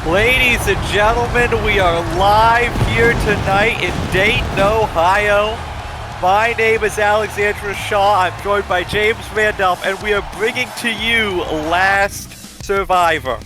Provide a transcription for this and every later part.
Ladies and gentlemen, we are live here tonight in Dayton, Ohio. My name is Alexandra Shaw. I'm joined by James Randolph, and we are bringing to you Last Survivor.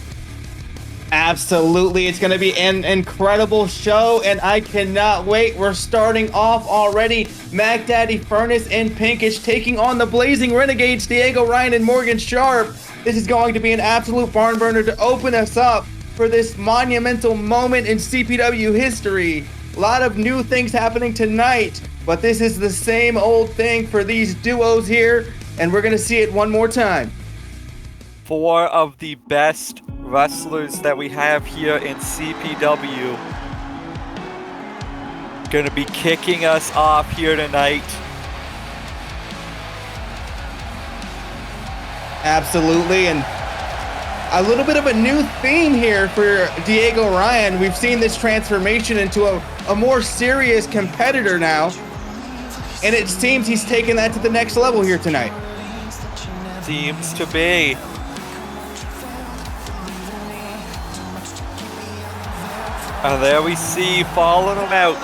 Absolutely. It's going to be an incredible show, and I cannot wait. We're starting off already. MacDaddy, Furnace, and Pinkish taking on the Blazing Renegades, Diego, Ryan, and Morgan Sharp. This is going to be an absolute barn burner to open us up for this monumental moment in CPW history. A lot of new things happening tonight, but this is the same old thing for these duos here, and we're going to see it one more time. Four of the best wrestlers that we have here in CPW gonna be kicking us off here tonight. Absolutely, and a little bit of a new theme here for Diego Ryan. We've seen this transformation into a more serious competitor now, and it seems he's taken that to the next level here tonight. Seems to be. And there we see, following him out,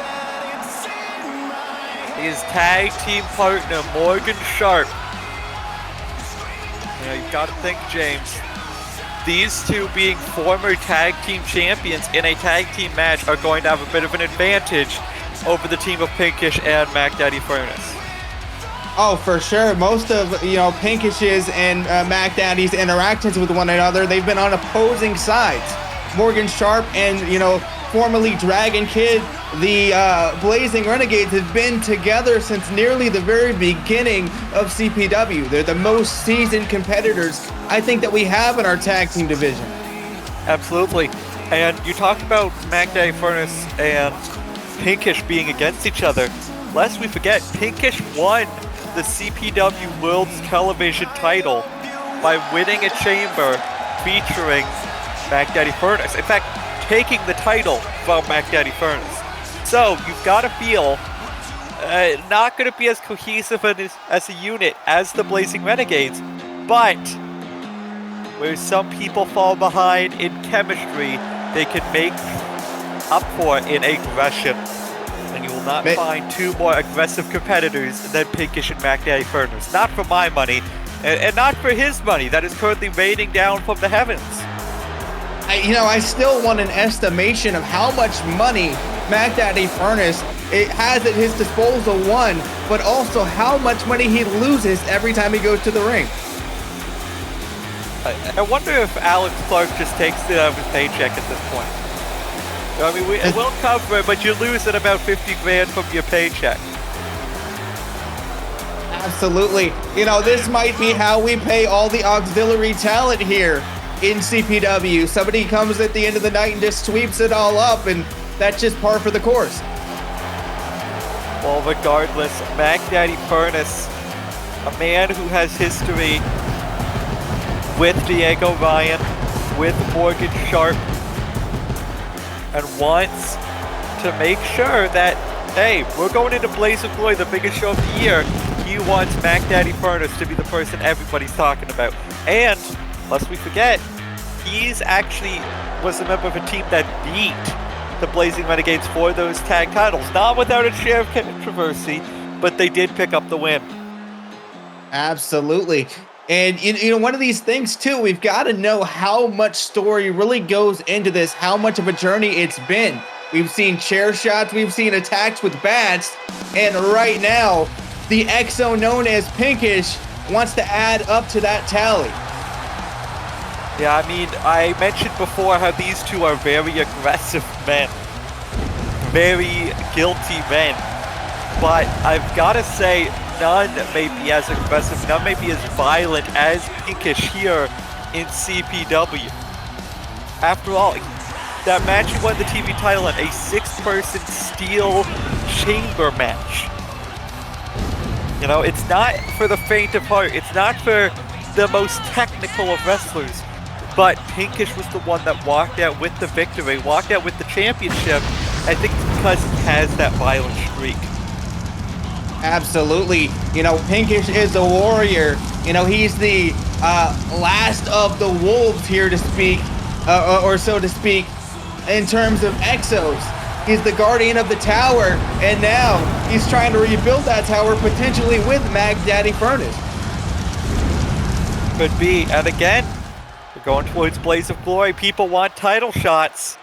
his tag team partner, Morgan Sharp. You know, you've got to think, James, these two being former tag team champions in a tag team match are going to have a bit of an advantage over the team of Pinkish and MacDaddy Furnace. Oh, for sure. Most of, Pinkish's and MacDaddy's interactions with one another, they've been on opposing sides. Morgan Sharp and, formerly Dragon Kid, the Blazing Renegades have been together since nearly the very beginning of CPW. They're the most seasoned competitors I think that we have in our tag team division. Absolutely. And you talked about MacDaddy Furnace and Pinkish being against each other. Lest we forget, Pinkish won the CPW World's Television title by winning a chamber featuring MacDaddy Furnace. In fact, taking the title from MacDaddy Furnace. So you've got to feel not going to be as cohesive as a unit as the Blazing Renegades, but where some people fall behind in chemistry, they can make up for in aggression. And you will not find two more aggressive competitors than Pinkish and MacDaddy Furnace. Not for my money, and not for his money that is currently raining down from the heavens. I still want an estimation of how much money MacDaddy Furnace has at his disposal, one, but also how much money he loses every time he goes to the ring. I wonder if Alex Clark just takes it out of his paycheck at this point. I mean, we'll cover it, but you lose at about 50 grand from your paycheck. Absolutely. This might be how we pay all the auxiliary talent here in CPW. Somebody comes at the end of the night and just sweeps it all up, and that's just par for the course. Well, regardless, MacDaddy Furnace, a man who has history with Diego Ryan, with Morgan Sharp, and wants to make sure that, hey, we're going into Blaze of Glory, the biggest show of the year. He wants MacDaddy Furnace to be the person everybody's talking about. And lest we forget, he's actually was a member of a team that beat the Blazing Renegades for those tag titles. Not without a share of controversy, but they did pick up the win. Absolutely. And one of these things too, we've got to know how much story really goes into this, how much of a journey it's been. We've seen chair shots, we've seen attacks with bats, and right now, the XO known as Pinkish wants to add up to that tally. Yeah, I mean, I mentioned before how these two are very aggressive men. Very guilty men. But I've got to say, none may be as aggressive, none may be as violent as Pinkish here in CPW. After all, that match won the TV title in a 6-person steel chamber match. It's not for the faint of heart. It's not for the most technical of wrestlers. But Pinkish was the one that walked out with the victory, walked out with the championship. I think it's because he has that violent streak. Absolutely. Pinkish is a warrior. He's the last of the wolves here to speak, or so to speak. in terms of exos. He's the guardian of the tower, and now he's trying to rebuild that tower potentially with MacDaddy Furnace. Could be. And again, we're going towards Blaze of Glory. People want title shots.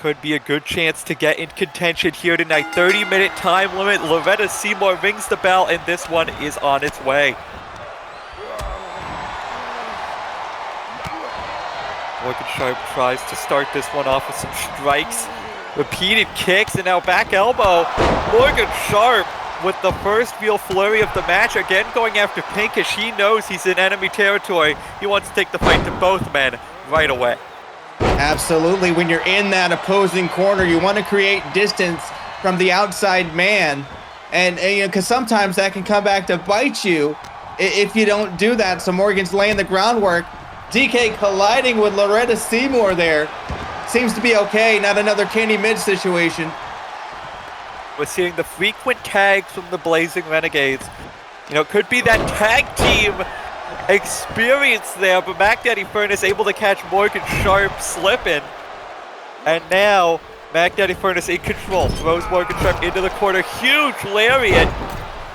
Could be a good chance to get in contention here tonight. 30-minute time limit. Loretta Seymour rings the bell, and this one is on its way. Morgan Sharp tries to start this one off with some strikes. Repeated kicks, and now back elbow. Morgan Sharp with the first real flurry of the match. Again going after Pinkish. He knows he's in enemy territory. He wants to take the fight to both men right away. Absolutely. When you're in that opposing corner, you want to create distance from the outside man. And you know, because sometimes that can come back to bite you if you don't do that. So Morgan's laying the groundwork. DK colliding with Loretta Seymour there. Seems to be okay. Not another Kenny Midge situation. We're seeing the frequent tags from the Blazing Renegades. You know, it could be that tag team experience there, but MacDaddy Furnace able to catch Morgan Sharp slipping. And now, MacDaddy Furnace in control. Throws Morgan Sharp into the corner. Huge lariat.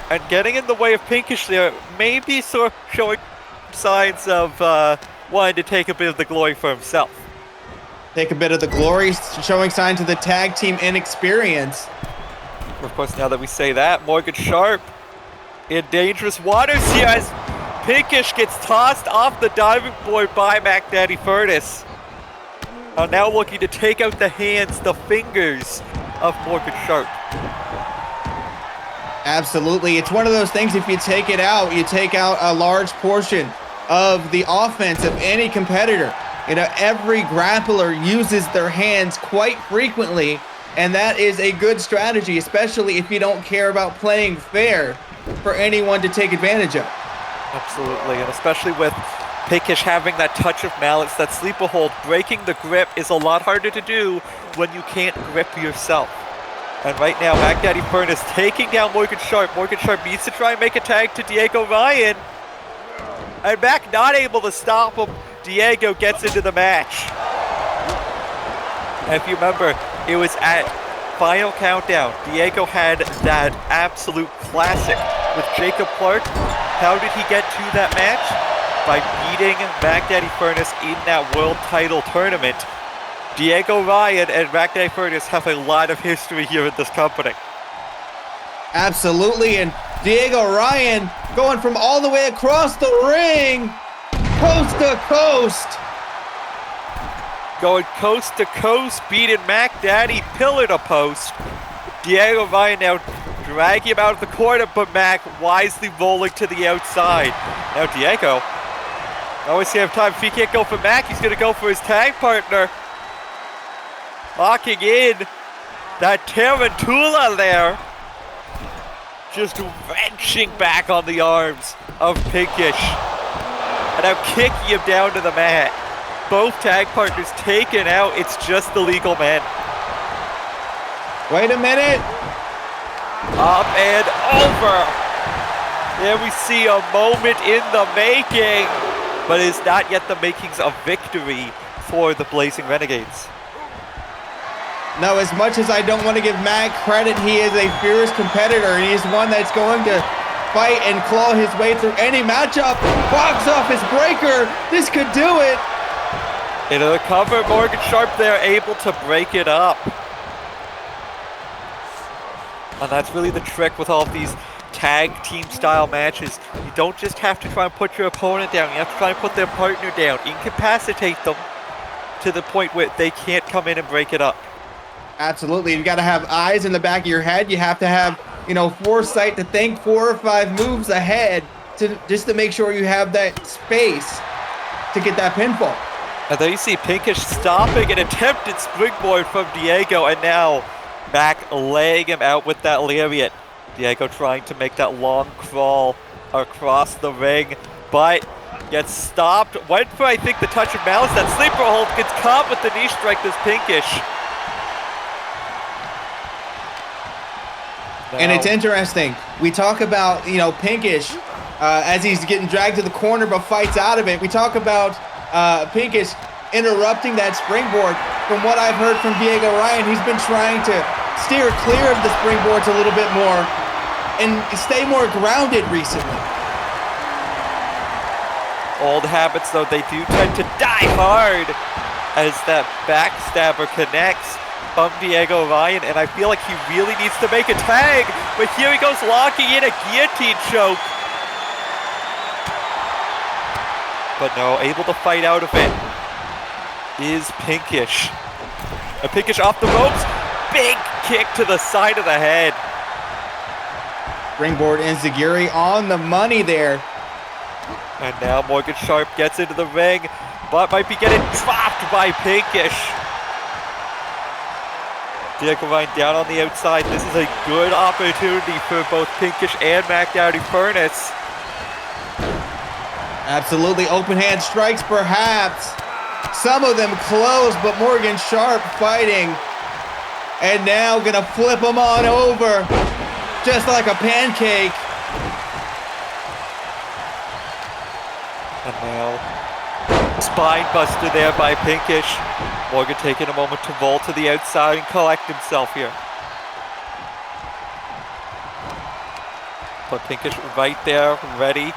And getting in the way of Pinkish there. Maybe sort of showing signs of wanting to take a bit of the glory for himself. Take a bit of the glory, showing signs of the tag team inexperience. Of course, now that we say that, Morgan Sharp in dangerous waters here as Pinkish gets tossed off the diving board by MacDaddy Furnace. Now looking to take out the hands, the fingers of Morgan Sharp. Absolutely. It's one of those things, if you take it out, you take out a large portion of the offense of any competitor. You know, every grappler uses their hands quite frequently, and that is a good strategy, especially if you don't care about playing fair for anyone to take advantage of. Absolutely, and especially with Pinkish having that touch of malice, that sleeper hold, breaking the grip is a lot harder to do when you can't grip yourself. And right now, MacDaddy Furnace taking down Morgan Sharp. Morgan Sharp needs to try and make a tag to Diego Ryan. And Mac not able to stop him. Diego gets into the match. And if you remember, it was at Final Countdown. Diego had that absolute classic with Jacob Clark. How did he get to that match? By beating MacDaddy Furnace in that world title tournament. Diego Ryan and MacDaddy Furnace have a lot of history here in this company. Absolutely, and Diego Ryan going from all the way across the ring, coast to coast. Going coast to coast, beating MacDaddy pillar to post. Diego Ryan now dragging him out of the corner, but Mac wisely rolling to the outside. Now Diego, always have time. If he can't go for Mac, he's going to go for his tag partner. Locking in that tarantula there. Just wrenching back on the arms of Pinkish. And now kicking him down to the mat. Both tag partners taken out. It's just the legal men. Wait a minute. Up and over. There we see a moment in the making. But it is not yet the makings of victory for the Blazing Renegades. No, as much as I don't want to give Mac credit, he is a fierce competitor, and he's one that's going to fight and claw his way through any matchup. Box off his breaker. This could do it. Into the cover, Morgan Sharp there, able to break it up. And that's really the trick with all of these tag team style matches. You don't just have to try and put your opponent down. You have to try and put their partner down. Incapacitate them to the point where they can't come in and break it up. Absolutely. You've got to have eyes in the back of your head. You have to have, you know, foresight to think 4 or 5 moves ahead just to make sure you have that space to get that pinfall. And there you see Pinkish stopping an attempted springboard from Diego, and now Mac laying him out with that lariat. Diego trying to make that long crawl across the ring, but gets stopped. Went for, I think, the touch of malice. That sleeper hold gets caught with the knee strike, this Pinkish. And it's interesting. We talk about, you know, Pinkish as he's getting dragged to the corner but fights out of it. We talk about Pinkish interrupting that springboard. From what I've heard from Diego Ryan, he's been trying to steer clear of the springboards a little bit more and stay more grounded recently. Old habits, though, they do tend to die hard as that backstabber connects from Diego Ryan, and I feel like he really needs to make a tag, but here he goes locking in a guillotine choke. But no, able to fight out of it is Pinkish. And Pinkish off the ropes, big kick to the side of the head. Springboard enziguri on the money there. And now Morgan Sharp gets into the ring, but might be getting dropped by Pinkish. Diego Ryan down on the outside. This is a good opportunity for both Pinkish and MacDaddy Furnace. Absolutely, open hand strikes perhaps. Some of them close, but Morgan Sharp fighting. And now gonna flip him on over, just like a pancake. And now, spine buster there by Pinkish. Morgan taking a moment to roll to the outside and collect himself here. But Pinkish right there, ready.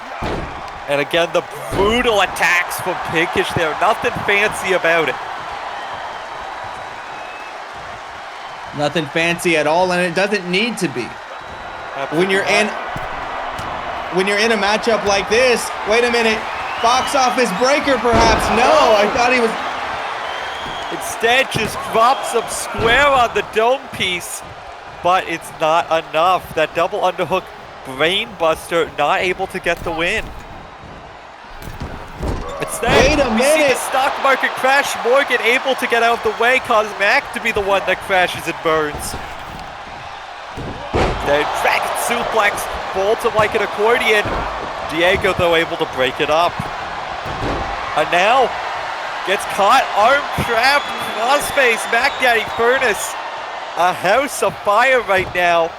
And again, the brutal attacks from Pinkish there. Nothing fancy about it. Nothing fancy at all, and it doesn't need to be. When you're in a matchup like this, wait a minute, box office breaker perhaps? No, I thought he was... Instead, just drops him square on the dome piece, but it's not enough. That double underhook brain buster not able to get the win. Instead, we see the stock market crash. Morgan able to get out of the way, cause Mac to be the one that crashes and burns. Then dragon suplex, folds him like an accordion. Diego, though, able to break it up. And now, gets caught, arm trapped, crossface, MacDaddy Furnace. A house of fire right now.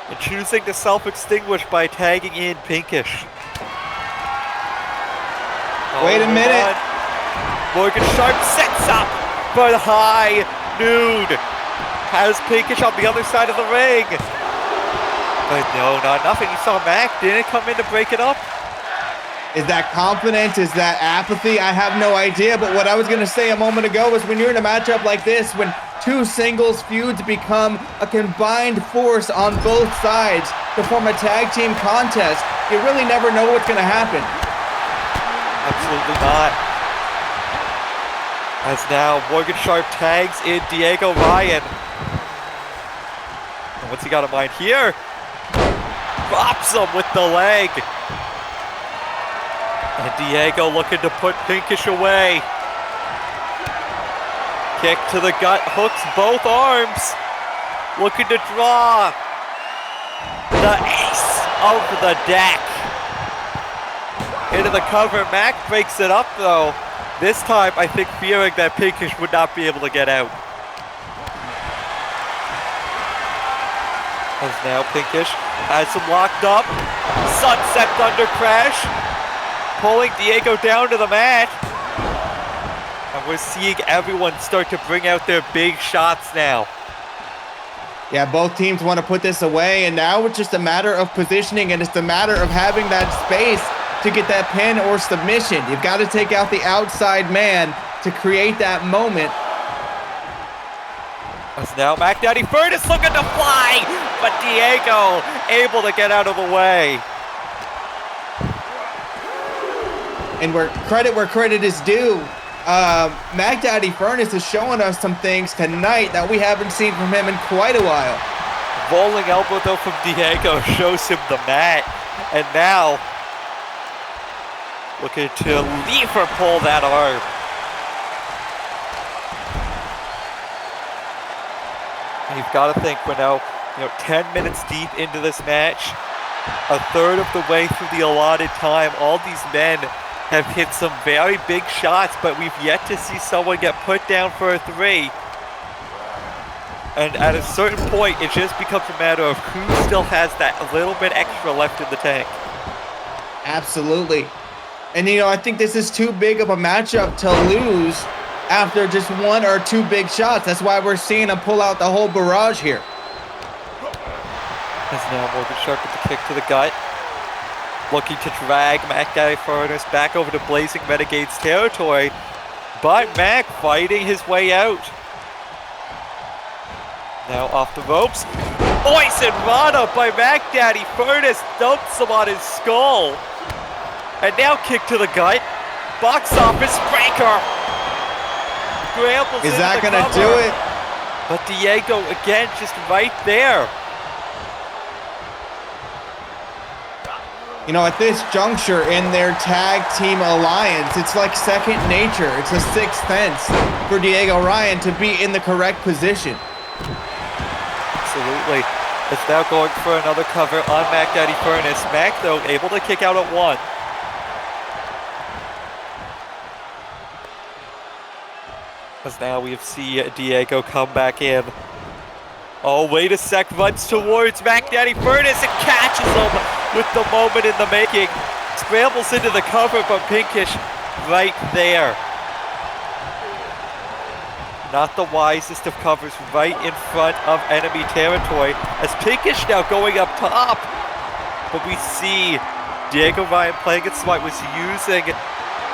And choosing to self-extinguish by tagging in Pinkish. Wait a minute. Morgan Sharp sets up for the high nude. Has Pinkish on the other side of the ring. But no, not nothing. You saw Mac didn't come in to break it up. Is that confidence? Is that apathy? I have no idea. But what I was going to say a moment ago was when you're in a matchup like this, when two singles feuds become a combined force on both sides to form a tag team contest, you really never know what's going to happen. Absolutely not. As now Morgan Sharp tags in Diego Ryan. And what's he got in mind here? Drops him with the leg. And Diego looking to put Pinkish away. Kick to the gut, hooks both arms. Looking to draw. The ace of the deck. Into the cover, Mac breaks it up though. This time, I think fearing that Pinkish would not be able to get out. As now Pinkish has him locked up. Sunset Thunder Crash. Pulling Diego down to the mat. And we're seeing everyone start to bring out their big shots now. Yeah, both teams want to put this away, and now it's just a matter of positioning, and it's a matter of having that space to get that pin or submission. You've got to take out the outside man to create that moment. As now MacDaddy Furnace looking to fly, but Diego able to get out of the way. And where credit is due, MacDaddy Furnace is showing us some things tonight that we haven't seen from him in quite a while. Rolling elbow though from Diego shows him the mat, and now looking to lever pull that arm. And you've got to think we're now 10 minutes deep into this match, a third of the way through the allotted time. All these men have hit some very big shots, but we've yet to see someone get put down for a three. And at a certain point, it just becomes a matter of who still has that little bit extra left in the tank. Absolutely. And, I think this is too big of a matchup to lose after just 1 or 2 big shots. That's why we're seeing him pull out the whole barrage here. As now Morgan Sharp with the kick to the gut. Looking to drag MacDaddy Furnace back over to Blazing Renegades territory. But Mac fighting his way out. Now off the ropes. Poison Rana by MacDaddy Furnace dumps him on his skull. And now kick to the gut. Box office breaker. Scrambles Is into that the gonna cover. do it? But Diego again just right there. At this juncture in their tag team alliance, it's like second nature. It's a sixth sense for Diego Ryan to be in the correct position. Absolutely. It's now going for another cover on MacDaddy Furnace. Mac, though, able to kick out at 1. As now we see Diego come back in. Oh, wait a sec, runs towards MacDaddy Furnace and catches him with the moment in the making. Scrambles into the cover, but Pinkish right there. Not the wisest of covers, right in front of enemy territory. As Pinkish now going up top. But we see Diego Ryan playing it smart, was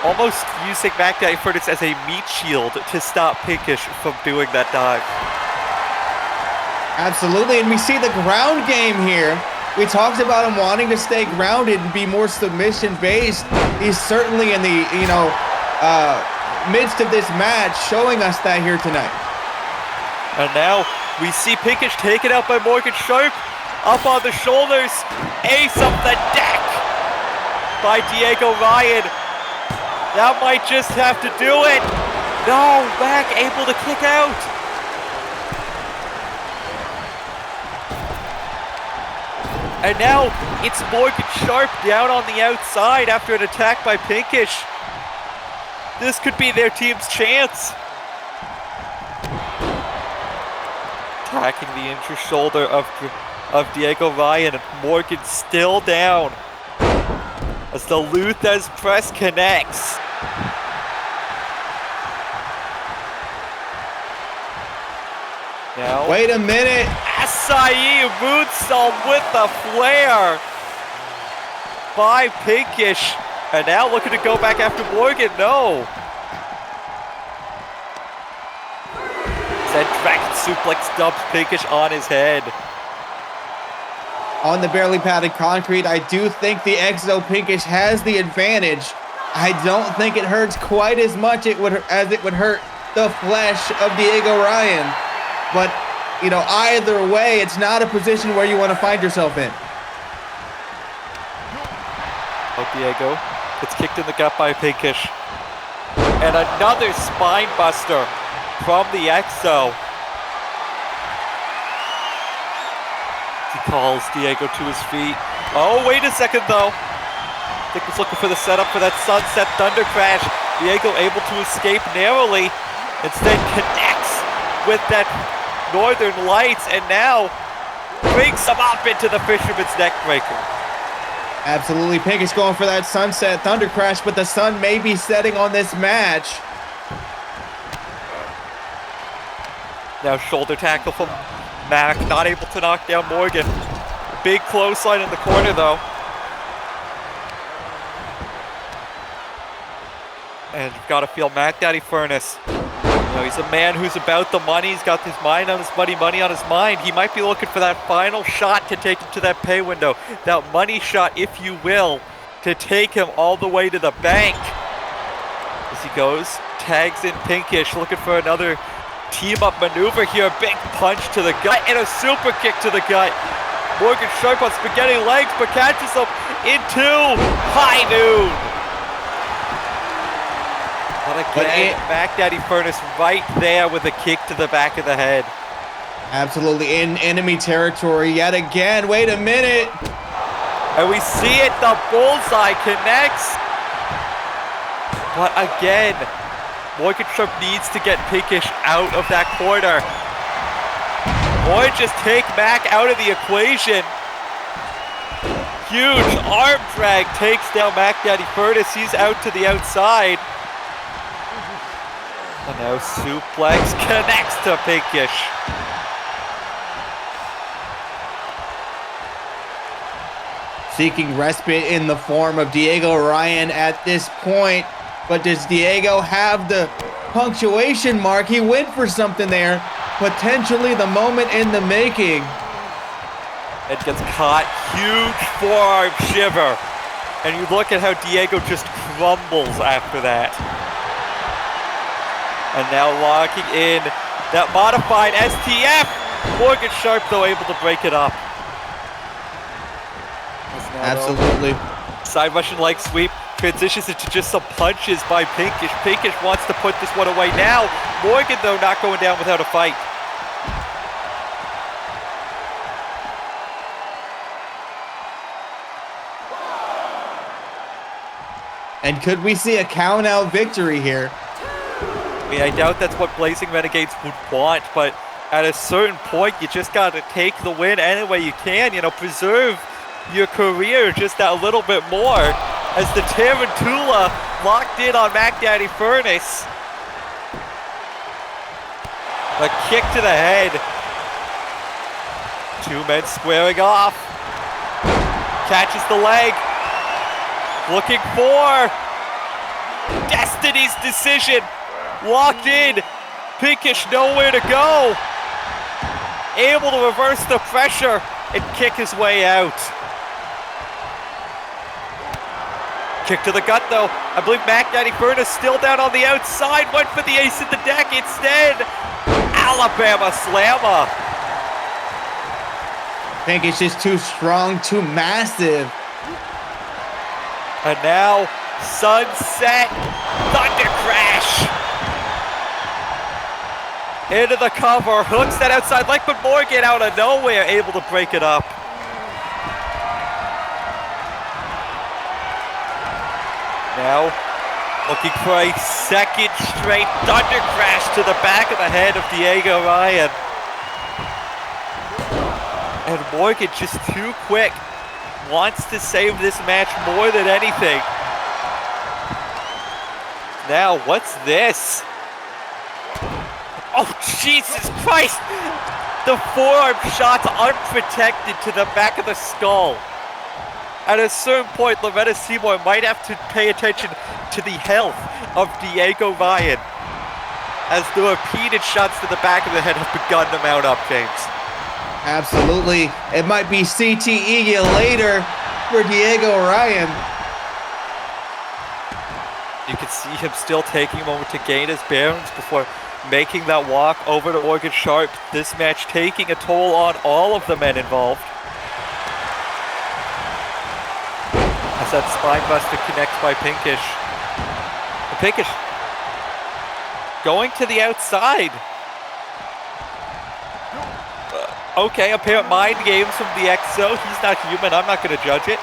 almost using MacDaddy Furnace as a meat shield to stop Pinkish from doing that dive. Absolutely, and we see the ground game here. We talked about him wanting to stay grounded and be more submission-based. He's certainly in the, midst of this match, showing us that here tonight. And now we see Pinkish taken out by Morgan Sharp. Up on the shoulders, ace up the deck by Diego Ryan. That might just have to do it. No, Mac able to kick out. And now it's Morgan Sharp down on the outside after an attack by Pinkish. This could be their team's chance. Attacking the injured shoulder of Diego Ryan, and Morgan still down as the Luthez press connects. Now, wait a minute. Acai moonsault with the flare by Pinkish. And now looking to go back after Morgan. No. That dragon suplex dumps Pinkish on his head. On the barely padded concrete, I do think the Exo Pinkish has the advantage. I don't think it hurts quite as much as it would hurt the flesh of Diego Ryan. But, either way, it's not a position where you want to find yourself in. Oh, Diego gets kicked in the gut by Pinkish. And another spine buster from the Exo. He calls Diego to his feet. Oh, wait a second, though. I think he's looking for the setup for that Sunset Thunder Crash. Diego able to escape narrowly. Instead connects with that Northern Lights, and now brings him up into the Fisherman's Neckbreaker. Absolutely, Pinkish going for that Sunset Thunder Crash, but the sun may be setting on this match. Now shoulder tackle from Mac, not able to knock down Morgan. Big clothesline in the corner, though. And you've got to feel MacDaddy Furnace. He's a man who's about the money. He's got his mind on his money on his mind. He might be looking for that final shot to take him to that pay window. That money shot, if you will, to take him all the way to the bank. As he goes, tags in Pinkish, looking for another team-up maneuver here. Big punch to the gut and a super kick to the gut. Morgan Sharp on spaghetti legs, but catches him into high noon. But again, MacDaddy Furnace right there with a kick to the back of the head. Absolutely in enemy territory yet again. Wait a minute. And we see it, the bullseye connects. But again, Morgan Sharp needs to get Pinkish out of that corner. Or just take Mac out of the equation. huge arm drag takes down MacDaddy Furnace. He's out to the outside. And now suplex connects to Pinkish. Seeking respite in the form of Diego Ryan at this point. But does Diego have the punctuation mark? He went for something there. Potentially the moment in the making. It gets caught. Huge forearm shiver. And you look at how Diego just crumbles after that. And now locking in that modified STF. Morgan Sharp, though, able to break it up. Absolutely. Side Russian leg sweep transitions into just some punches by Pinkish. Pinkish wants to put this one away now. Morgan, though, not going down without a fight. And could we see a count-out victory here? I mean, I doubt that's what Blazing Renegades would want, but at a certain point, you just got to take the win any way you can. You know, preserve your career just that little bit more. As the Tarantula locked in on MacDaddy Furnace. A kick to the head. Two men squaring off. Catches the leg. Looking for Destiny's decision. Locked in. Pinkish nowhere to go. Able to reverse the pressure and kick his way out. Kick to the gut, though. I believe MacDaddy Furnace still down on the outside. Went for the ace in the deck instead. Alabama slammer. Pinkish is too strong, too massive. And now, Sunset Thunder Crash. Into the cover, hooks that outside leg, but Morgan out of nowhere, able to break it up. Now, looking for a second straight Thunder Crash to the back of the head of Diego Ryan. And Morgan just too quick. Wants to save this match more than anything. Now, what's this? Oh, Jesus Christ! The forearm shot's unprotected to the back of the skull. At a certain point, Loretta Seymour might have to pay attention to the health of Diego Ryan, as the repeated shots to the back of the head have begun to mount up, James. Absolutely. It might be CTE later for Diego Ryan. You can see him still taking a moment to gain his bearings before making that walk over to Morgan Sharp. This match taking a toll on all of the men involved. As that spine buster connects by Pinkish. And Pinkish going to the outside. Okay, apparent mind games from the XO. He's not human, I'm not going to judge it.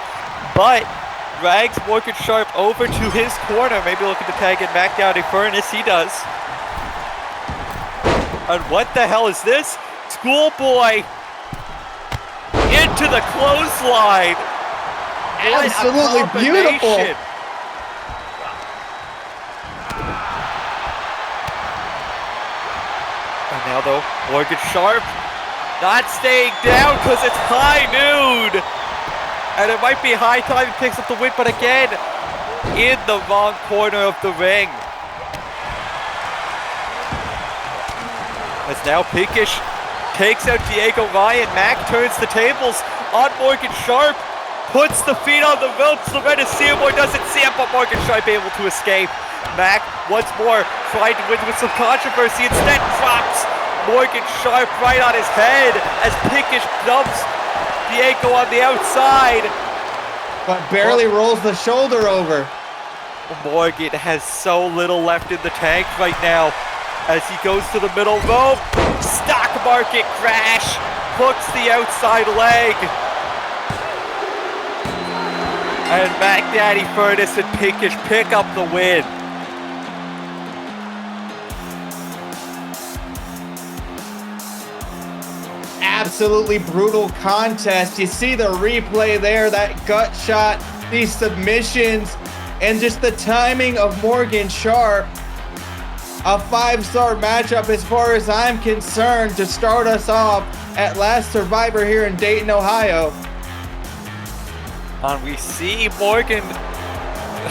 But drags Morgan Sharp over to his corner. Maybe looking to tag in MacDaddy Furnace. He does. And what the hell is this? Schoolboy into the clothesline. Absolutely beautiful. And now though, Morgan Sharp not staying down because it's high noon. And it might be high time he picks up the win, but again, in the wrong corner of the ring. As now Pinkish takes out Diego Ryan. Mac turns the tables on Morgan Sharp. Puts the feet on the ropes. Loretta Seymour doesn't see it, but Morgan Sharp able to escape. Mac once more trying to win with some controversy. Instead drops Morgan Sharp right on his head as Pinkish dumps Diego on the outside. But barely rolls the shoulder over. Morgan has so little left in the tank right now as he goes to the middle rope. Stock market crash. Hooks the outside leg. And MacDaddy Furnace and Pinkish pick up the win. absolutely brutal contest. You see the replay there, that gut shot, these submissions, and just the timing of Morgan Sharp. A 5-star matchup as far as I'm concerned to start us off at Last Survivor here in Dayton, Ohio. And we see Morgan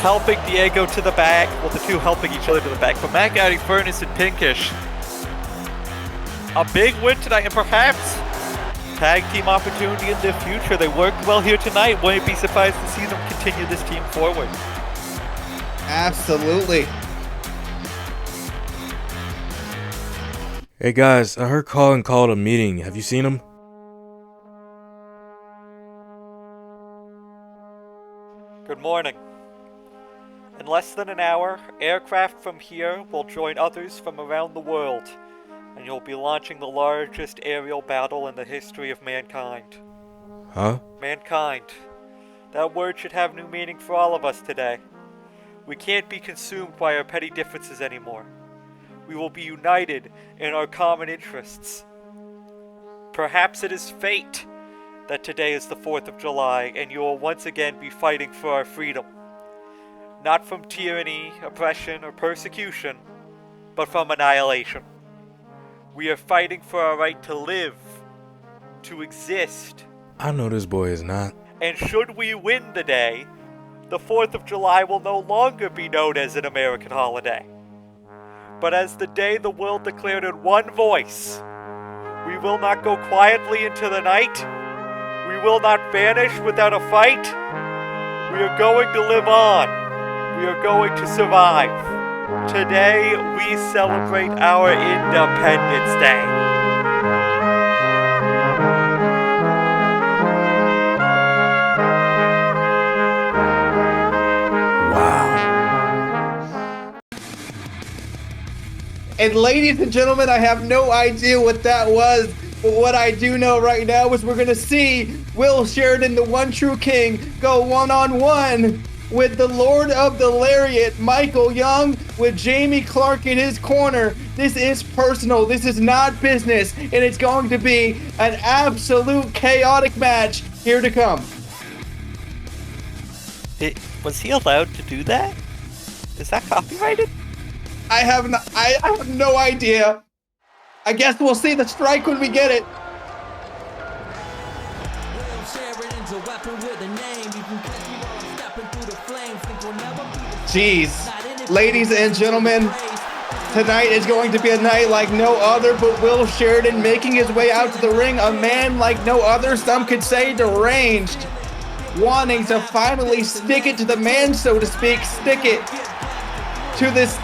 helping Diego to the back. Well, the two helping each other to the back. But MacDaddy, Furnace, and Pinkish. A big win tonight, and perhaps tag team opportunity in the future. They worked well here tonight. Wouldn't be surprised to see them continue this team forward. Absolutely. Hey guys, I heard Colin called a meeting. Have you seen him? Good morning. In less than an hour, aircraft from here will join others from around the world, and you'll be launching the largest aerial battle in the history of mankind. Huh? Mankind. That word should have new meaning for all of us today. We can't be consumed by our petty differences anymore. We will be united in our common interests. Perhaps it is fate that today is the 4th of July and you will once again be fighting for our freedom. Not from tyranny, oppression, or persecution, but from annihilation. We are fighting for our right to live, to exist. I know this boy is not. And should we win the day, the 4th of July will no longer be known as an American holiday, but as the day the world declared in one voice. We will not go quietly into the night. We will not vanish without a fight. We are going to live on. We are going to survive. Today, we celebrate our Independence Day. And ladies and gentlemen, I have no idea what that was, but what I do know right now is we're going to see Will Sheridan, the one true king, go one-on-one with the Lord of the Lariat, Michael Young, with Jamie Clark in his corner. This is personal. This is not business, and it's going to be an absolute chaotic match here to come. Was he allowed to do that? Is that copyrighted? I have no idea. I guess we'll see the strike when we get it. Jeez. Ladies and gentlemen, tonight is going to be a night like no other, but Will Sheridan making his way out to the ring, a man like no other, some could say deranged, wanting to finally stick it to the man, so to speak, stick it to this,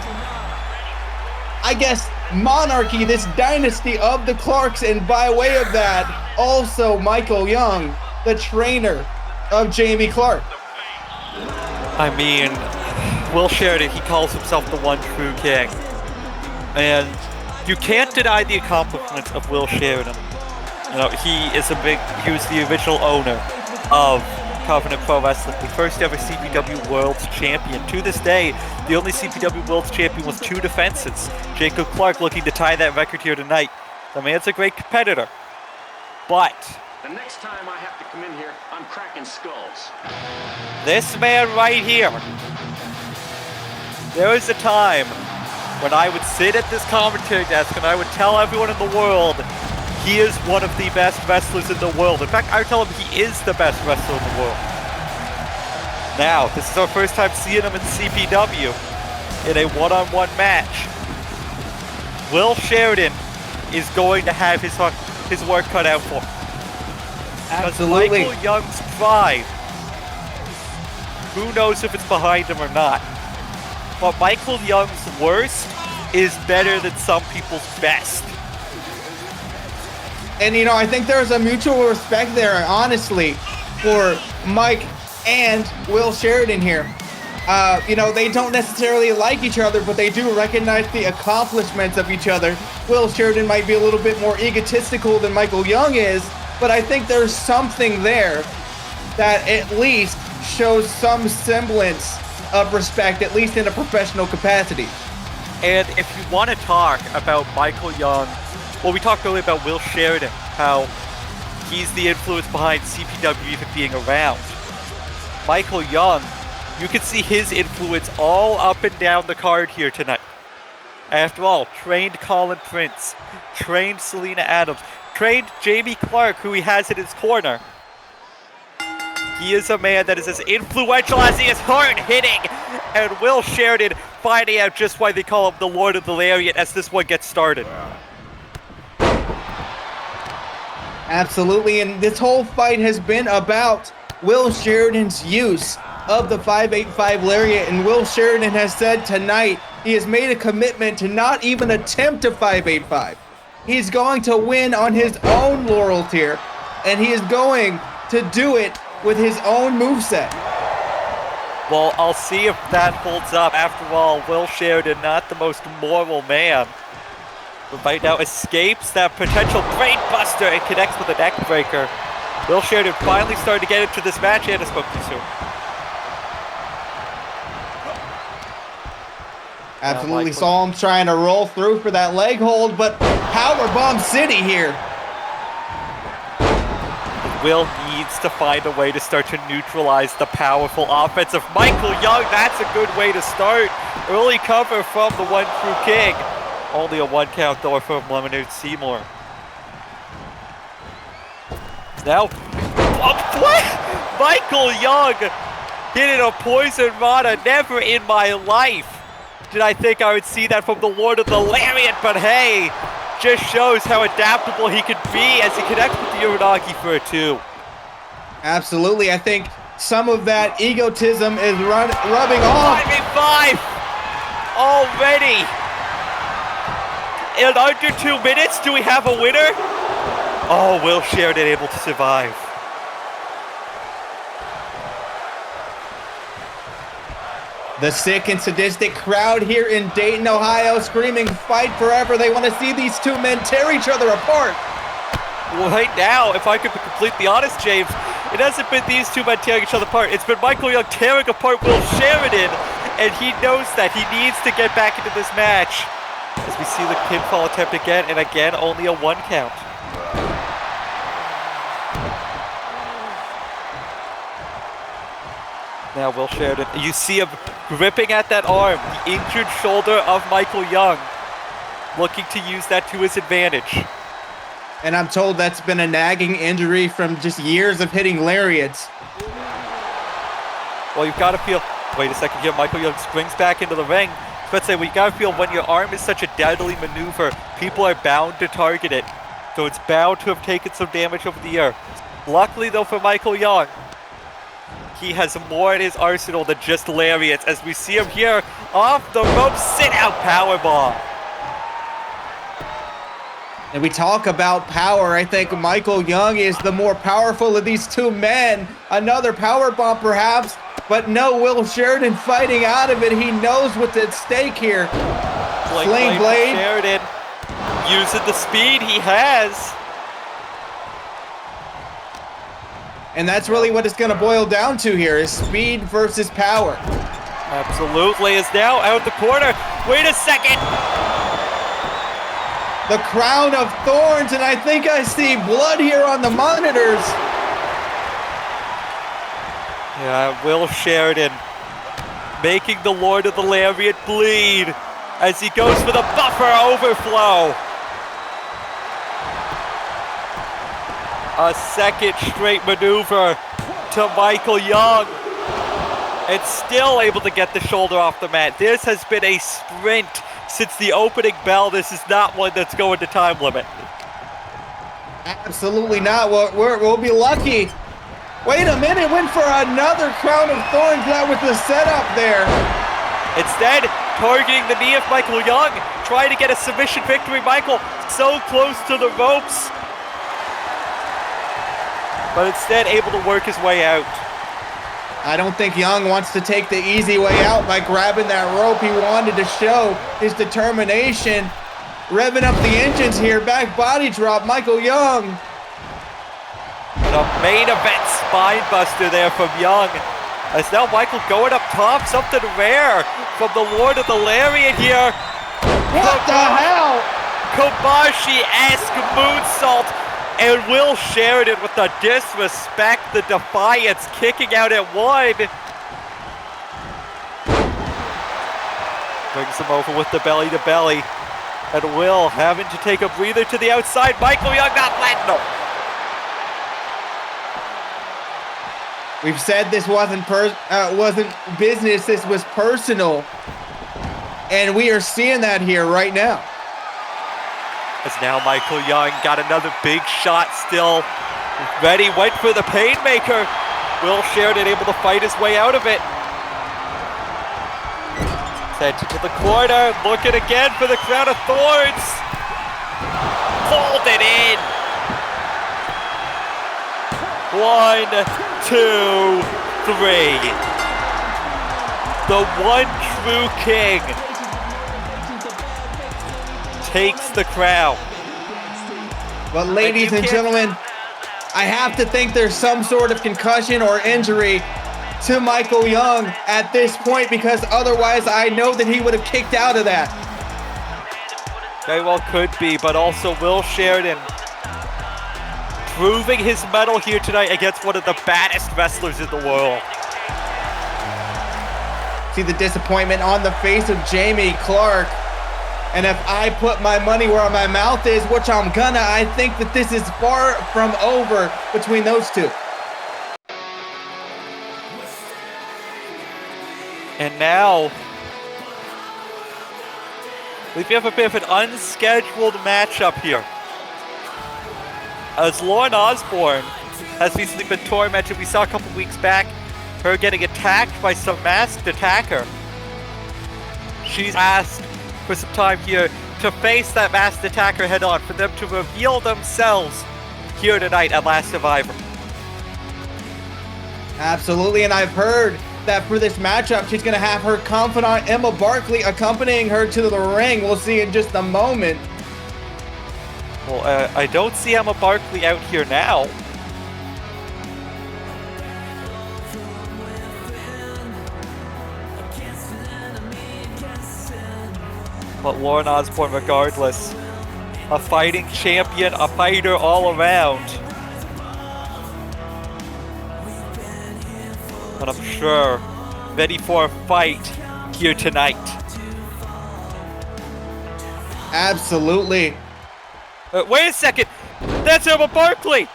I guess, monarchy, this dynasty of the Clarks, and by way of that, also Michael Young, the trainer of Jamie Clark. I mean, Will Sheridan, he calls himself the one true king. And you can't deny the accomplishments of Will Sheridan. You know, he was the original owner of Covenant Pro Wrestling, the first ever CPW World's Champion. To this day, the only CPW World's Champion with 2 defenses. Jacob Clark looking to tie that record here tonight. The man's a great competitor. But the next time I have to come in here, I'm cracking skulls. This man right here. There was a time when I would sit at this commentary desk and I would tell everyone in the world he is one of the best wrestlers in the world. In fact, I would tell him he is the best wrestler in the world. Now, this is our first time seeing him in CPW in a one-on-one match. Will Sheridan is going to have his work cut out for him. Absolutely. Michael Young's pride, who knows if it's behind him or not, but Michael Young's worst is better than some people's best. And, you know, I think there's a mutual respect there, honestly, for Mike and Will Sheridan here. You know, they don't necessarily like each other, but they do recognize the accomplishments of each other. Will Sheridan might be a little bit more egotistical than Michael Young is, but I think there's something there that at least shows some semblance of respect, at least in a professional capacity. And if you want to talk about Michael Young, well, we talked earlier about Will Sheridan, how he's the influence behind CPW even being around. Michael Young, you can see his influence all up and down the card here tonight. After all, trained Colin Prince, trained Selena Adams, trained Jamie Clark, who he has in his corner. He is a man that is as influential as he is hard-hitting, and Will Sheridan finding out just why they call him the Lord of the Lariat as this one gets started. Absolutely, and this whole fight has been about Will Sheridan's use of the 585 Lariat, and Will Sheridan has said tonight he has made a commitment to not even attempt a 585. He's going to win on his own laurels here, and he is going to do it with his own moveset. Well, I'll see if that holds up. After all, Will Sheridan, not the most moral man, but right now escapes that potential brain buster and connects with a neck breaker. Will Sheridan finally started to get into this match, and I spoke too soon. Absolutely saw him trying to roll through for that leg hold, but powerbomb city here. Will needs to find a way to start to neutralize the powerful offense of Michael Young. That's a good way to start. Early cover from the One True King. Only a 1 count though from Lemonade Seymour. Now, what? Michael Young hitting a poison rana. Never in my life did I think I would see that from the Lord of the Lariat, but hey, just shows how adaptable he can be as he connects with the Uranagi for a 2. Absolutely, I think some of that egotism is rubbing off. 5v5 already. In under 2 minutes, do we have a winner? Oh, Will Sheridan able to survive. The sick and sadistic crowd here in Dayton, Ohio, screaming fight forever. They want to see these two men tear each other apart. Well, right now, if I could be completely honest, James, it hasn't been these two men tearing each other apart. It's been Michael Young tearing apart Will Sheridan, and he knows that he needs to get back into this match. As we see the pinfall attempt again, and again, only a 1 count. Now Will Sheridan, you see him gripping at that arm, the injured shoulder of Michael Young, looking to use that to his advantage. And I'm told that's been a nagging injury from just years of hitting lariats. Well, you've got to feel, wait a second here, Michael Young springs back into the ring. Let's say, well, you got to feel when your arm is such a deadly maneuver, people are bound to target it. So it's bound to have taken some damage over the year. Luckily though for Michael Young, he has more in his arsenal than just lariats, as we see him here off the rope, sit out powerbomb. And we talk about power. I think Michael Young is the more powerful of these two men. Another powerbomb perhaps, but no, Will Sheridan fighting out of it. He knows what's at stake here. Flame Blade. Sheridan using the speed he has. And that's really what it's going to boil down to here, is speed versus power. Absolutely, is now out the corner. Wait a second. The crown of thorns, and I think I see blood here on the monitors. Yeah, Will Sheridan making the Lord of the Lariat bleed as he goes for the buffer overflow. A second straight maneuver to Michael Young, and still able to get the shoulder off the mat. This has been a sprint since the opening bell. This is not one that's going to time limit. Absolutely not. We'll be lucky. Wait a minute, went for another crown of thorns. That was the setup there. Instead, targeting the knee of Michael Young, trying to get a submission victory. Michael so close to the ropes, but instead able to work his way out. I don't think Young wants to take the easy way out by grabbing that rope. He wanted to show his determination. Revving up the engines here, back body drop, Michael Young. The main event spine buster there from Young. As now Michael going up top, something rare from the Lord of the Lariat here. What the hell? Kobashi-esque moonsault And Will Sheridan with the disrespect, the defiance, kicking out at 1. Brings him over with the belly to belly. And Will having to take a breather to the outside. Michael Young not letting him. We've said this wasn't business, this was personal. And we are seeing that here right now. As now Michael Young got another big shot still. Ready, went for the Painmaker. Will Sheridan able to fight his way out of it. Sent it to the corner, looking again for the Crown of Thorns. Pulled it in. 1, 2, 3. The one true king takes the crown. Well, ladies and gentlemen, I have to think there's some sort of concussion or injury to Michael Young at this point, because otherwise I know that he would have kicked out of that. Very well could be, but also Will Sheridan proving his mettle here tonight against one of the baddest wrestlers in the world. See the disappointment on the face of Jamie Clark. And if I put my money where my mouth is, which I'm gonna, I think that this is far from over between those two. And now, we have a bit of an unscheduled matchup here. As Lauren Osborne has recently been tormented, we saw a couple weeks back her getting attacked by some masked attacker. She's asked for some time here to face that masked attacker head on, for them to reveal themselves here tonight at Last Survivor. Absolutely, and I've heard that for this matchup, she's going to have her confidant Emma Barkley accompanying her to the ring. We'll see in just a moment. Well, I don't see Emma Barkley out here now. But Lauren Osborne, regardless, a fighting champion, a fighter all around. But I'm sure ready for a fight here tonight. Absolutely. Wait a second! That's Emma Barkley!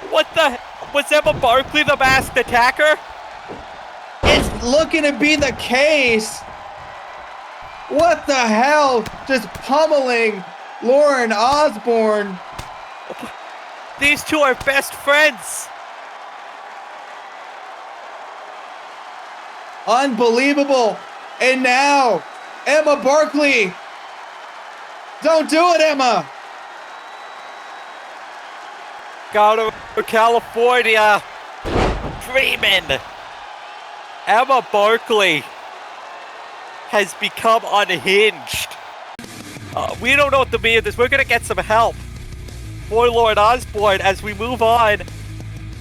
What the? Was Emma Barkley the masked attacker? It's looking to be the case. What the hell? Just pummeling Lauren Osborne. These two are best friends. Unbelievable. And now, Emma Barkley. Don't do it, Emma. Got her for California. Dreamin'. Emma Barkley has become unhinged. We don't know what to mean of this. We're going to get some help for Lauren Osborne as we move on.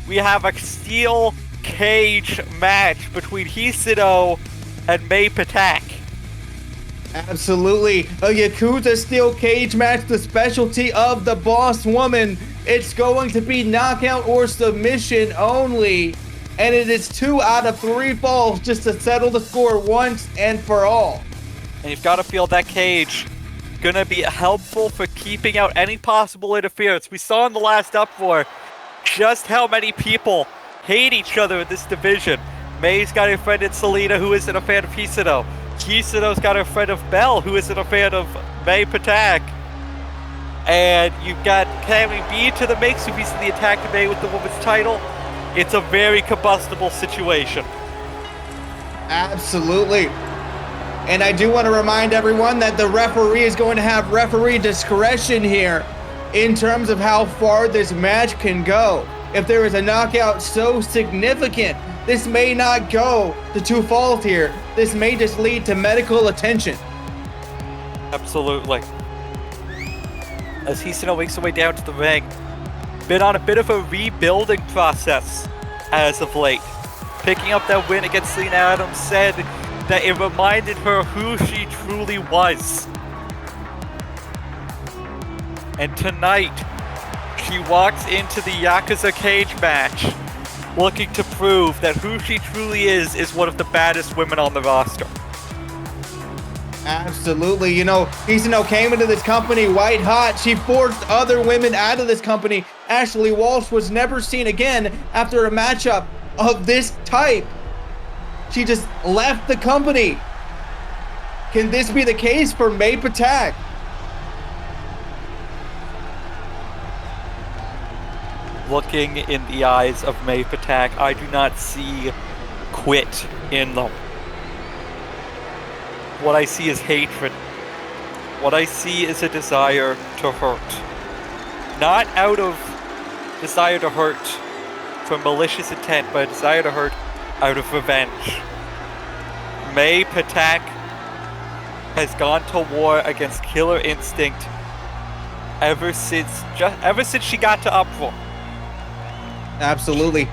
We have a steel cage match between Heido and May Patak. Absolutely. A Yakuza steel cage match, the specialty of the boss woman. It's going to be knockout or submission only. And it is 2 out of 3 falls just to settle the score once and for all. And you've got to feel that cage gonna be helpful for keeping out any possible interference. We saw in the last uproar just how many people hate each other in this division. May's got a friend in Selena who isn't a fan of Heido. Heido's got a friend of Belle who isn't a fan of May Patak. And you've got Cammy B to the mix who recently attacked May with the women's title. It's a very combustible situation. Absolutely. And I do want to remind everyone that the referee is going to have referee discretion here in terms of how far this match can go. If there is a knockout so significant, this may not go to 2 falls here. This may just lead to medical attention. Absolutely. As Heido makes her way down to the ring, been on a bit of a rebuilding process as of late. Picking up that win against Selena Adams said that it reminded her who she truly was. And tonight, she walks into the Yakuza cage match looking to prove that who she truly is one of the baddest women on the roster. Absolutely. You know, Hisano came into this company white hot. She forced other women out of this company. Ashley Walsh was never seen again after a matchup of this type. She just left the company. Can this be the case for May Patak? Looking in the eyes of May Patak, I do not see quit in them. What I see is hatred. What I see is a desire to hurt. Not out of desire to hurt from malicious intent, but a desire to hurt out of revenge. May Patak has gone to war against Killer Instinct ever since she got to Uproar. Absolutely.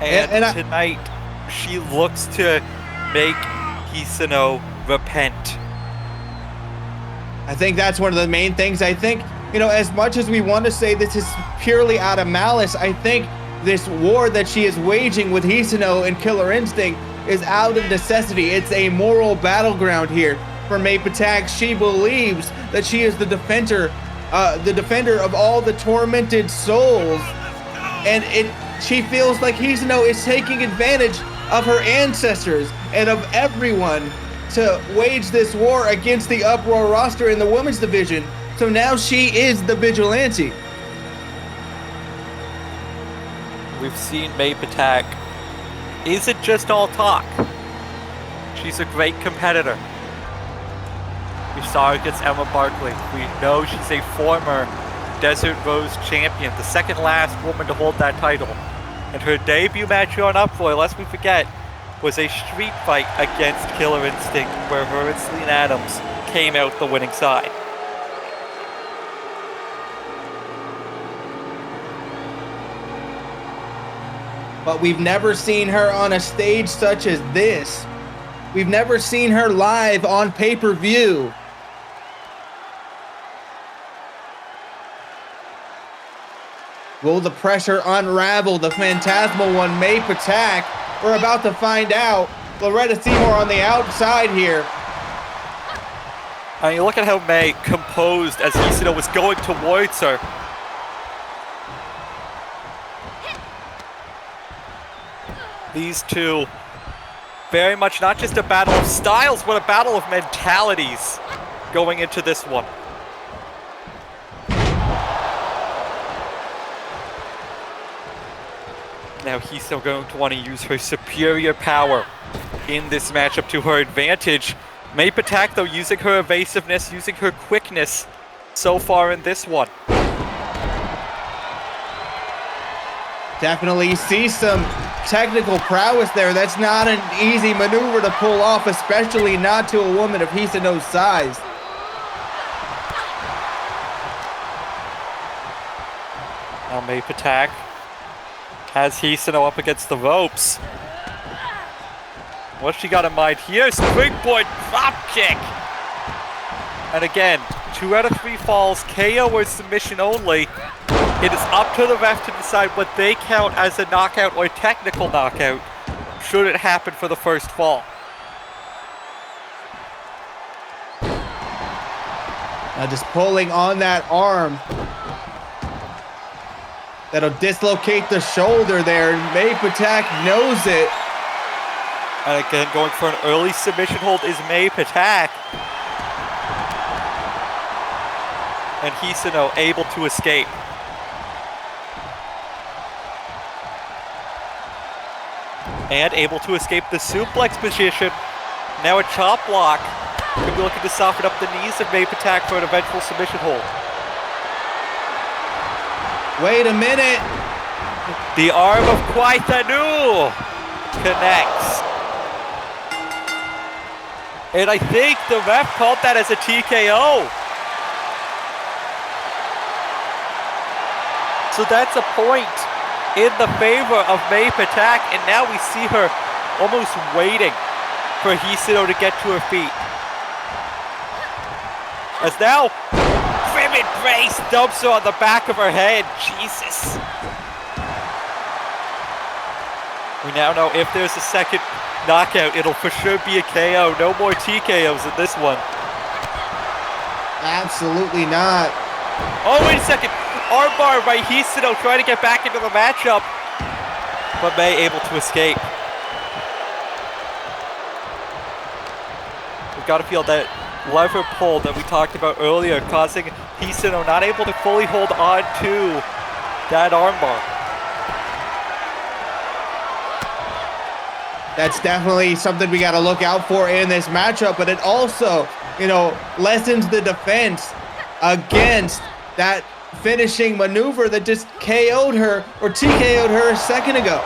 And tonight, she looks to make Hisano repent. I think that's one of the main things. I think, you know, as much as we want to say this is purely out of malice, I think this war that she is waging with Hisano and Killer Instinct is out of necessity. It's a moral battleground here for May Patak. She believes that she is the defender of all the tormented souls. And she feels like Hisano is taking advantage of her ancestors and of everyone to wage this war against the Uproar roster in the women's division. So now she is the vigilante. We've seen May Patak isn't just all talk. She's a great competitor. We saw her against Emma Barkley. We know she's a former Desert Rose champion, the second last woman to hold that title. And her debut match here on Uproar, lest we forget, was a street fight against Killer Instinct, where her and Celine Adams came out the winning side. But we've never seen her on a stage such as this. We've never seen her live on pay-per-view. Will the pressure unravel the phantasmal one, May Patak? We're about to find out. Loretta Seymour on the outside here. I mean, look at how May composed as Hisano was going towards her. These two, very much not just a battle of styles, but a battle of mentalities going into this one. Now Hisano going to want to use her superior power in this matchup to her advantage. May Patak, though, using her evasiveness, using her quickness so far in this one. Definitely see some technical prowess there. That's not an easy maneuver to pull off, especially not to a woman of Hisano's size. Now May Patak has Hisano up against the ropes. What's she got in mind here? Springboard drop kick. And again, 2 out of 3 falls, KO or submission only. It is up to the ref to decide what they count as a knockout or technical knockout, should it happen for the first fall. Now just pulling on that arm. That'll dislocate the shoulder there. May Patak knows it. And again, going for an early submission hold is May Patak. And Hisano able to escape. And able to escape the suplex position. Now a chop block. Could be looking to soften up the knees of May Patak for an eventual submission hold. Wait a minute. The arm of Kwaitanu connects. And I think the ref called that as a TKO. So that's a point in the favor of May Patak, and now we see her almost waiting for Hisano to get to her feet. As now, Open brace, dumps her on the back of her head. Jesus. We now know if there's a second knockout, it'll for sure be a KO. No more TKOs in this one. Absolutely not. Oh, wait a second. Armbar by Heido trying to get back into the matchup. But May able to escape. We've got to feel that lever pull that we talked about earlier, causing Heido not able to fully hold on to that armbar. That's definitely something we got to look out for in this matchup, but it also, lessens the defense against that finishing maneuver that just KO'd her or TKO'd her a second ago.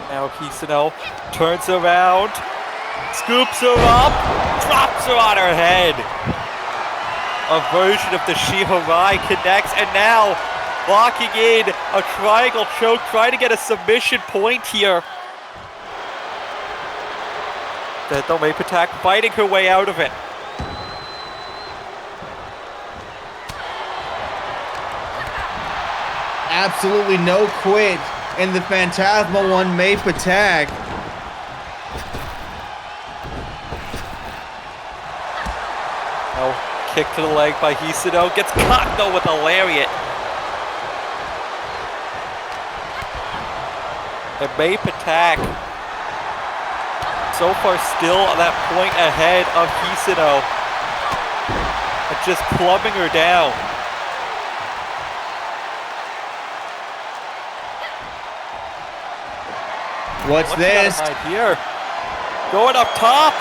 Now Heido turns around, scoops her up, drops her on her head. A version of the Shiharai connects, and now locking in a triangle choke, trying to get a submission point here. Then May Patak fighting her way out of it. Absolutely no quit in the Phantasmal one, May Patak. Oh, kick to the leg by Heido. Gets caught though with a lariat. And May Patak, so far still at that point ahead of Heido. And just clubbing her down. What's this? Here. Going up top.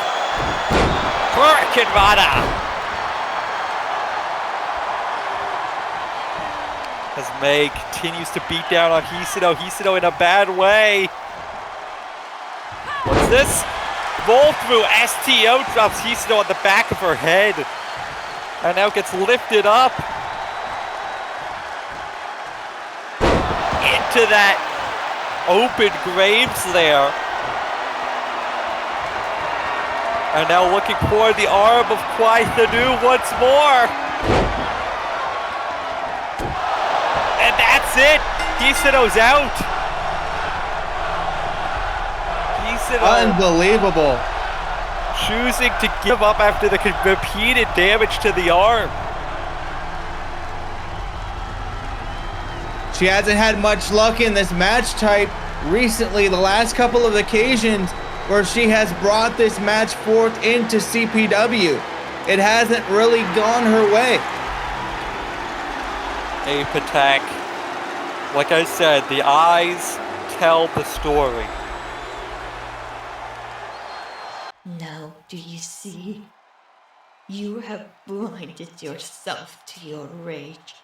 Hurricane Rana. As May continues to beat down on Heido. Heido in a bad way. What's this? Roll through STO drops Heido on the back of her head. And now gets lifted up. Into that open graves there. And now looking for the arm of Kwai Thanu once more. And that's it. Heido's out. Heido Unbelievable. choosing to give up after the repeated damage to the arm. She hasn't had much luck in this match type recently, the last couple of occasions where she has brought this match forth into CPW. It hasn't really gone her way. May Patak, like I said, the eyes tell the story. Now do you see? You have blinded yourself to your rage.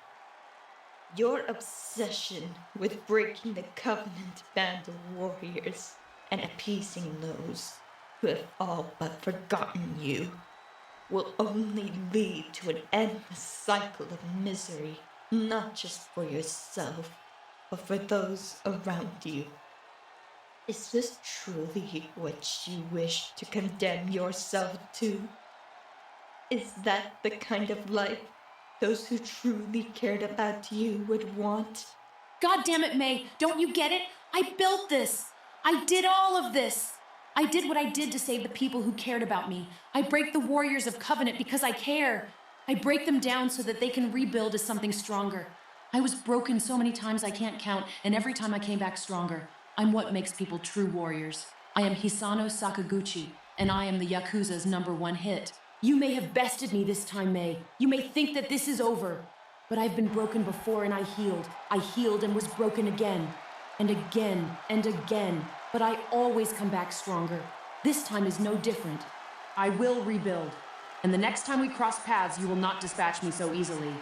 Your obsession with breaking the Covenant band of warriors and appeasing those who have all but forgotten you will only lead to an endless cycle of misery, not just for yourself, but for those around you. Is this truly what you wish to condemn yourself to? Is that the kind of life those who truly cared about you would want? God damn it, May. Don't you get it? I built this. I did all of this. I did what I did to save the people who cared about me. I break the warriors of Covenant because I care. I break them down so that they can rebuild as something stronger. I was broken so many times I can't count, and every time I came back stronger. I'm what makes people true warriors. I am Hisano Sakaguchi, and I am the Yakuza's #1 hit. You may have bested me this time, May. You may think that this is over. But I've been broken before and I healed. I healed and was broken again. And again and again. But I always come back stronger. This time is no different. I will rebuild. And the next time we cross paths, you will not dispatch me so easily.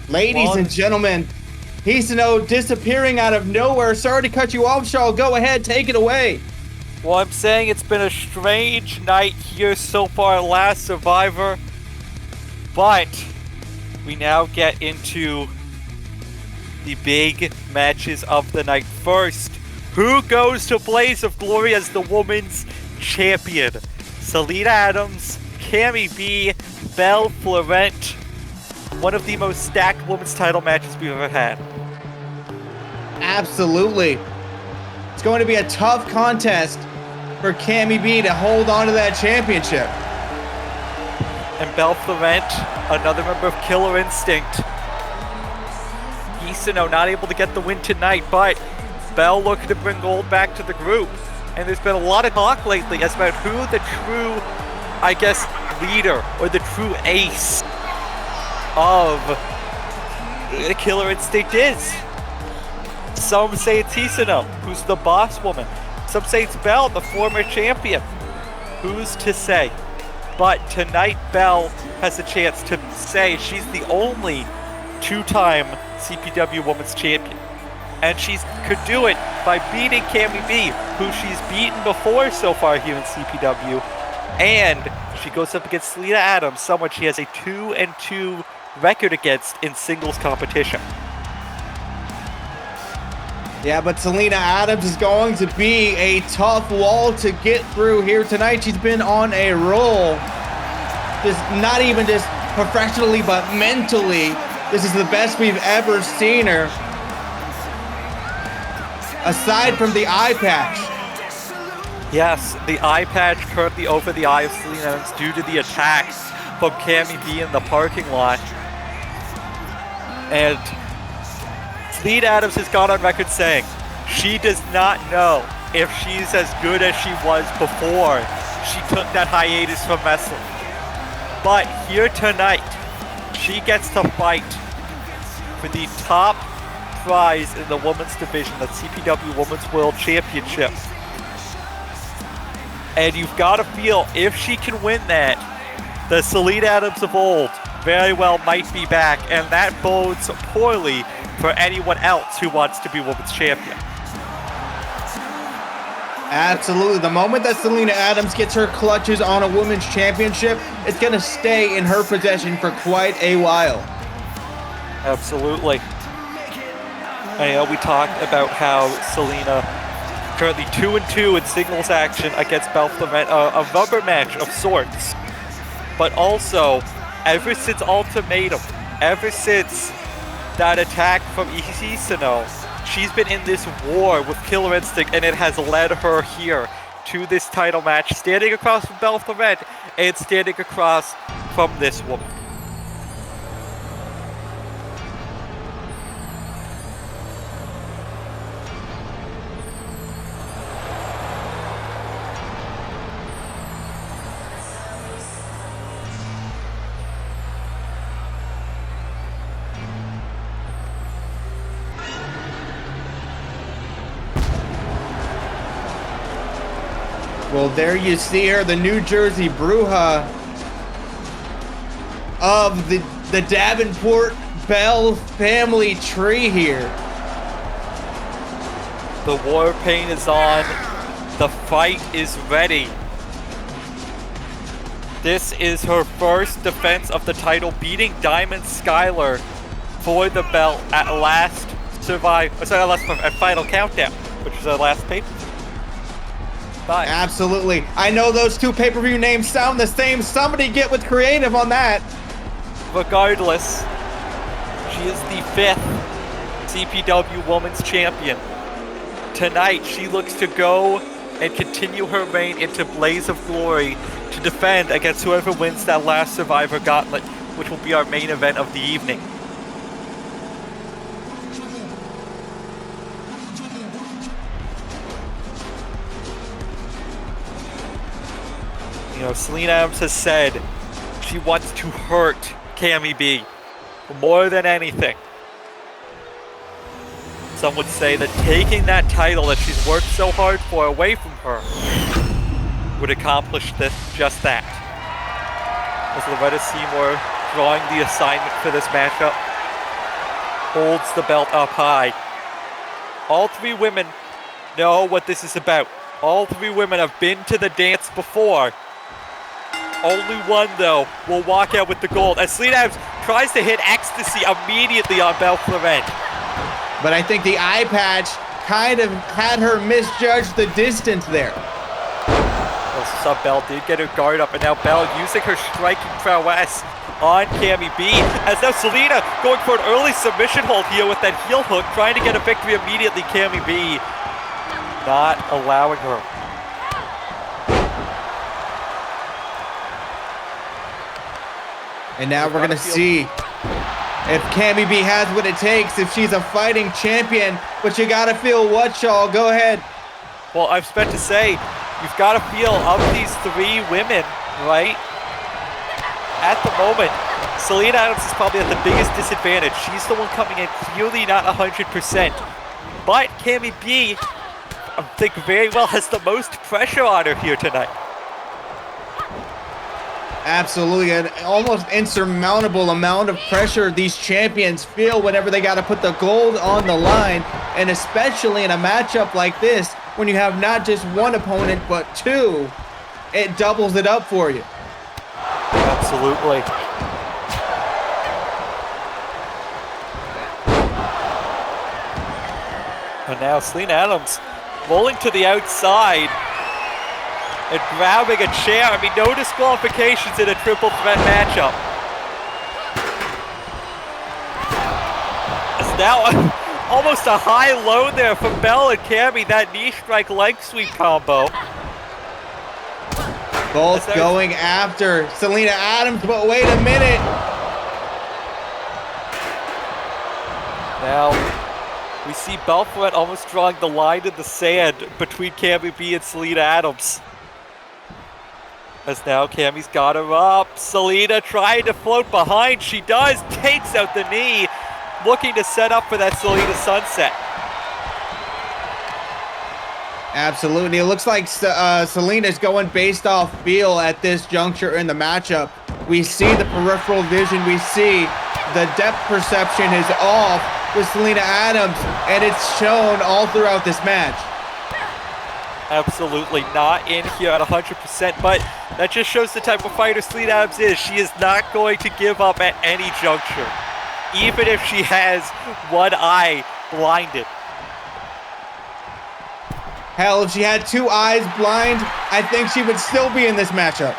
Ladies and gentlemen, Heido disappearing out of nowhere. Sorry to cut you off, Shaw. Go ahead, take it away. Well, I'm saying it's been a strange night here so far, Last Survivor. But we now get into the big matches of the night. First, who goes to Blaze of Glory as the women's champion? Selena Adams, Cammy B, Belle Florent. One of the most stacked women's title matches we've ever had. Absolutely. It's going to be a tough contest for Cammy B to hold on to that championship. And Belle Florent, another member of Killer Instinct. Hisano not able to get the win tonight, but Belle looking to bring gold back to the group. And there's been a lot of talk lately as about who the true, I guess, leader or the true ace of the Killer Instinct is. Some say it's Hisano, who's the boss woman. Some say it's Belle, the former champion. Who's to say? But tonight, Belle has a chance to say she's the only two-time CPW Women's Champion. And she could do it by beating Cammy B, who she's beaten before so far here in CPW. And she goes up against Selena Adams, someone she has a 2-2 record against in singles competition. Yeah, but Selena Adams is going to be a tough wall to get through here tonight. She's been on a roll. Just not even just professionally, but mentally. This is the best we've ever seen her. Aside from the eye patch. Yes, the eye patch currently over the eye of Selena Adams due to the attacks from Cammy B in the parking lot. And Selena Adams has gone on record saying she does not know if she's as good as she was before she took that hiatus from wrestling. But here tonight, she gets to fight for the top prize in the women's division, the CPW Women's World Championship. And you've got to feel if she can win that, the Selena Adams of old very well might be back, and that bodes poorly for anyone else who wants to be women's champion. Absolutely. The moment that Selena Adams gets her clutches on a women's championship, it's going to stay in her possession for quite a while. Absolutely. And we talked about how Selena currently 2-2 in singles action against Belle Florent, a rubber match of sorts. But also, ever since Ultimatum, ever since that attack from Hisano, she's been in this war with Killer Instinct, and it has led her here to this title match, standing across from Belle Florent and standing across from this woman. Well, there you see her, the New Jersey Bruja of the Davenport Bell family tree here. The war paint is on. The fight is ready. This is her first defense of the title, beating Diamond Skylar for the belt at Last Survivor. At Final Countdown, which was our last paper. Bye. Absolutely. I know those two pay-per-view names sound the same. Somebody get with creative on that. Regardless, she is the 5th CPW Women's Champion. Tonight, she looks to go and continue her reign into Blaze of Glory to defend against whoever wins that Last Survivor Gauntlet, which will be our main event of the evening. You know, Selena Adams has said she wants to hurt Cammy B more than anything. Some would say that taking that title that she's worked so hard for away from her would accomplish just that. As Loretta Seymour, drawing the assignment for this matchup, holds the belt up high. All three women know what this is about. All three women have been to the dance before. Only one, though, will walk out with the gold as Selena Adams tries to hit ecstasy immediately on Belle Florent. But I think the eye patch kind of had her misjudge the distance there. Well, Belle did get her guard up, and now Belle using her striking prowess on Cammy B. As now Selena going for an early submission hold here with that heel hook, trying to get a victory immediately. Cammy B not allowing her. And now we're gonna see if Cammy B has what it takes, if she's a fighting champion. But you gotta feel what, Shaw? Go ahead. Well, I was about to say, you've got to feel of these three women, right? At the moment, Selena Adams is probably at the biggest disadvantage. She's the one coming in clearly not 100%. But Cammy B, I think very well has the most pressure on her here tonight. Absolutely, an almost insurmountable amount of pressure these champions feel whenever they got to put the gold on the line, and especially in a matchup like this, when you have not just one opponent, but two, it doubles it up for you. Absolutely. And now Selena Adams rolling to the outside and grabbing a chair. I mean, no disqualifications in a triple threat matchup. It's now almost a high low there from Belle and Cammy, that knee strike leg sweep combo. Both going after Selena Adams, but wait a minute. Now, we see Belfort almost drawing the line in the sand between Cammy B and Selena Adams. As now Cammy's got her up. Selena trying to float behind. She does, takes out the knee, looking to set up for that Selena sunset. Absolutely. It looks like Selena's going based off feel at this juncture in the matchup. We see the peripheral vision. We see the depth perception is off with Selena Adams, and it's shown all throughout this match. Absolutely not in here at 100%, but that just shows the type of fighter Selena Adams is. She is not going to give up at any juncture, even if she has one eye blinded. Hell, if she had two eyes blind, I think she would still be in this matchup.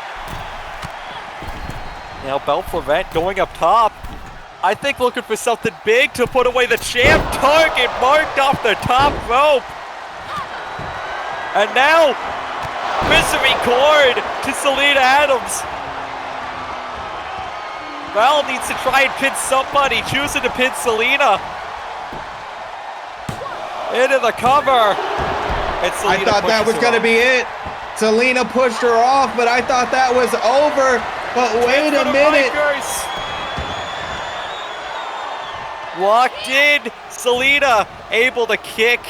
Now Belfort going up top. I think looking for something big to put away the champ. Target marked off the top rope. And now, misery cord to Selena Adams. Belle needs to try and pin somebody, choosing to pin Selena. Into the cover. I thought that was going to be it. Selena pushed her off, but I thought that was over. But wait a minute. Locked in. Selena able to kick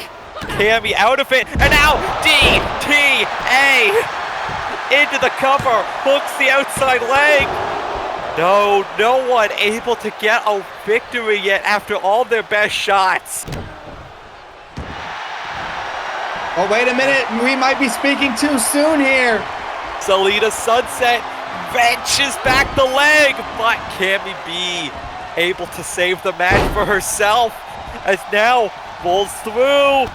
Cammy out of it. And now DTA into the cover. Hooks the outside leg. No one able to get a victory yet after all their best shots. Oh, wait a minute. We might be speaking too soon here. Selena sunset wrenches back the leg, but Cammy B able to save the match for herself as now rolls through.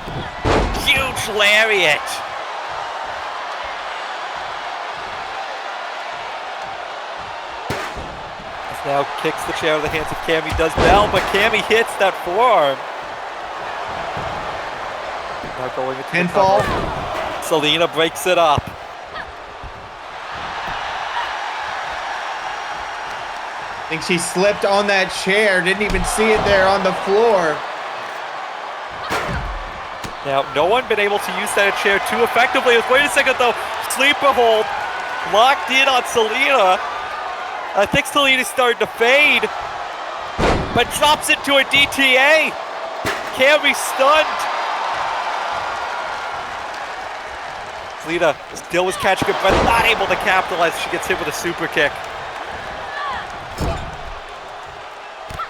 Huge lariat. As now kicks the chair out of the hands of Cammy, does Belle, but Cammy hits that forearm. Now going into pinfall. Selena breaks it up. I think she slipped on that chair. Didn't even see it there on the floor. Now, no one been able to use that chair too effectively. Wait a second though. Sleeper hold. Locked in on Selena. I think Selena's starting to fade. But drops it to a DTA. Cammy stunned. Selena still was catching her breath, not able to capitalize. She gets hit with a super kick.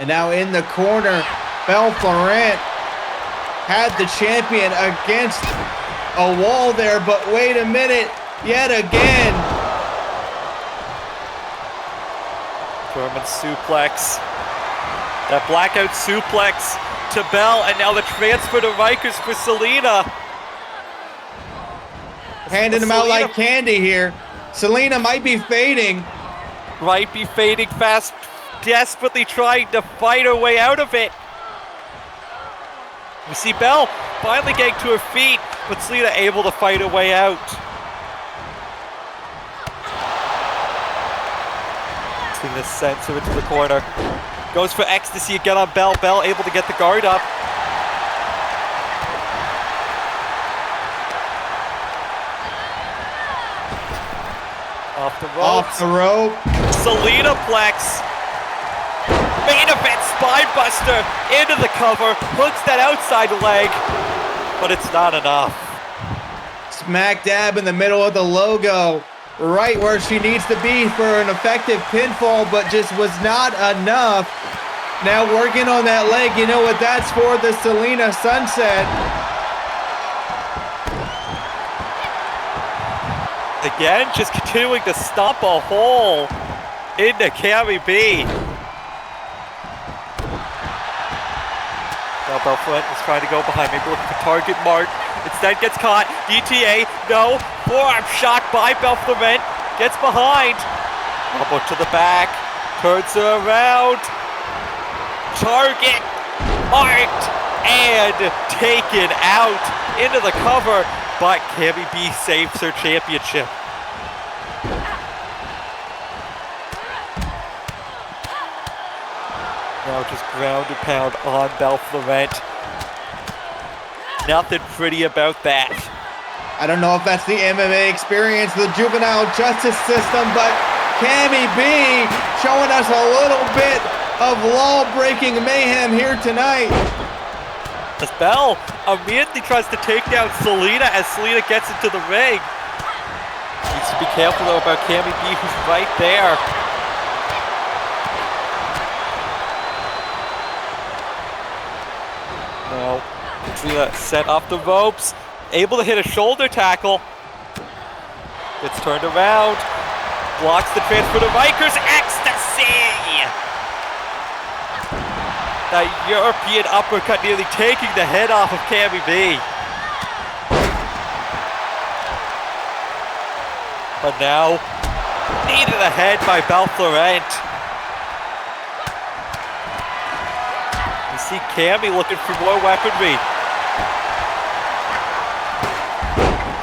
And now in the corner, Belfort had the champion against a wall there, but wait a minute, yet again. German suplex. That blackout suplex to Bell, and now the transfer to Rikers for Selena. Handing him out like candy here. Selena might be fading. Might be fading fast, desperately trying to fight her way out of it. We see Bell finally getting to her feet, but Selena able to fight her way out. Selena sends her into the corner. Goes for ecstasy again on Bell. Bell able to get the guard up. Off the rope. Off the rope. Selena Plex. Main event spinebuster into the cover. Hooks that outside leg. But it's not enough. Smack dab in the middle of the logo. Right where she needs to be for an effective pinfall, but just was not enough. Now working on that leg. You know what that's for, the Selena Sunset. Again, just continuing to stop a hole into Cammy B. Now Belfort is trying to go behind, maybe looking for target mark. Instead gets caught. DTA, no. Forearm shot by Belfort. Gets behind. Elbow to the back. Turns her around. Target marked and taken out into the cover. But Cammy B saves her championship. Now just ground and pound on Belfort. Nothing pretty about that. I don't know if that's the MMA experience, the juvenile justice system, but Cammy B showing us a little bit of law-breaking mayhem here tonight. As Bell immediately tries to take down Selena as Selena gets into the ring. Needs to be careful though about Cammy B, who's right there. Now, Selena set off the ropes, able to hit a shoulder tackle. Gets turned around, blocks the transfer to Rikers, ecstasy! That European uppercut nearly taking the head off of Cammy B. But now, knee to the head by Belfort. You see Cammy looking for more weaponry.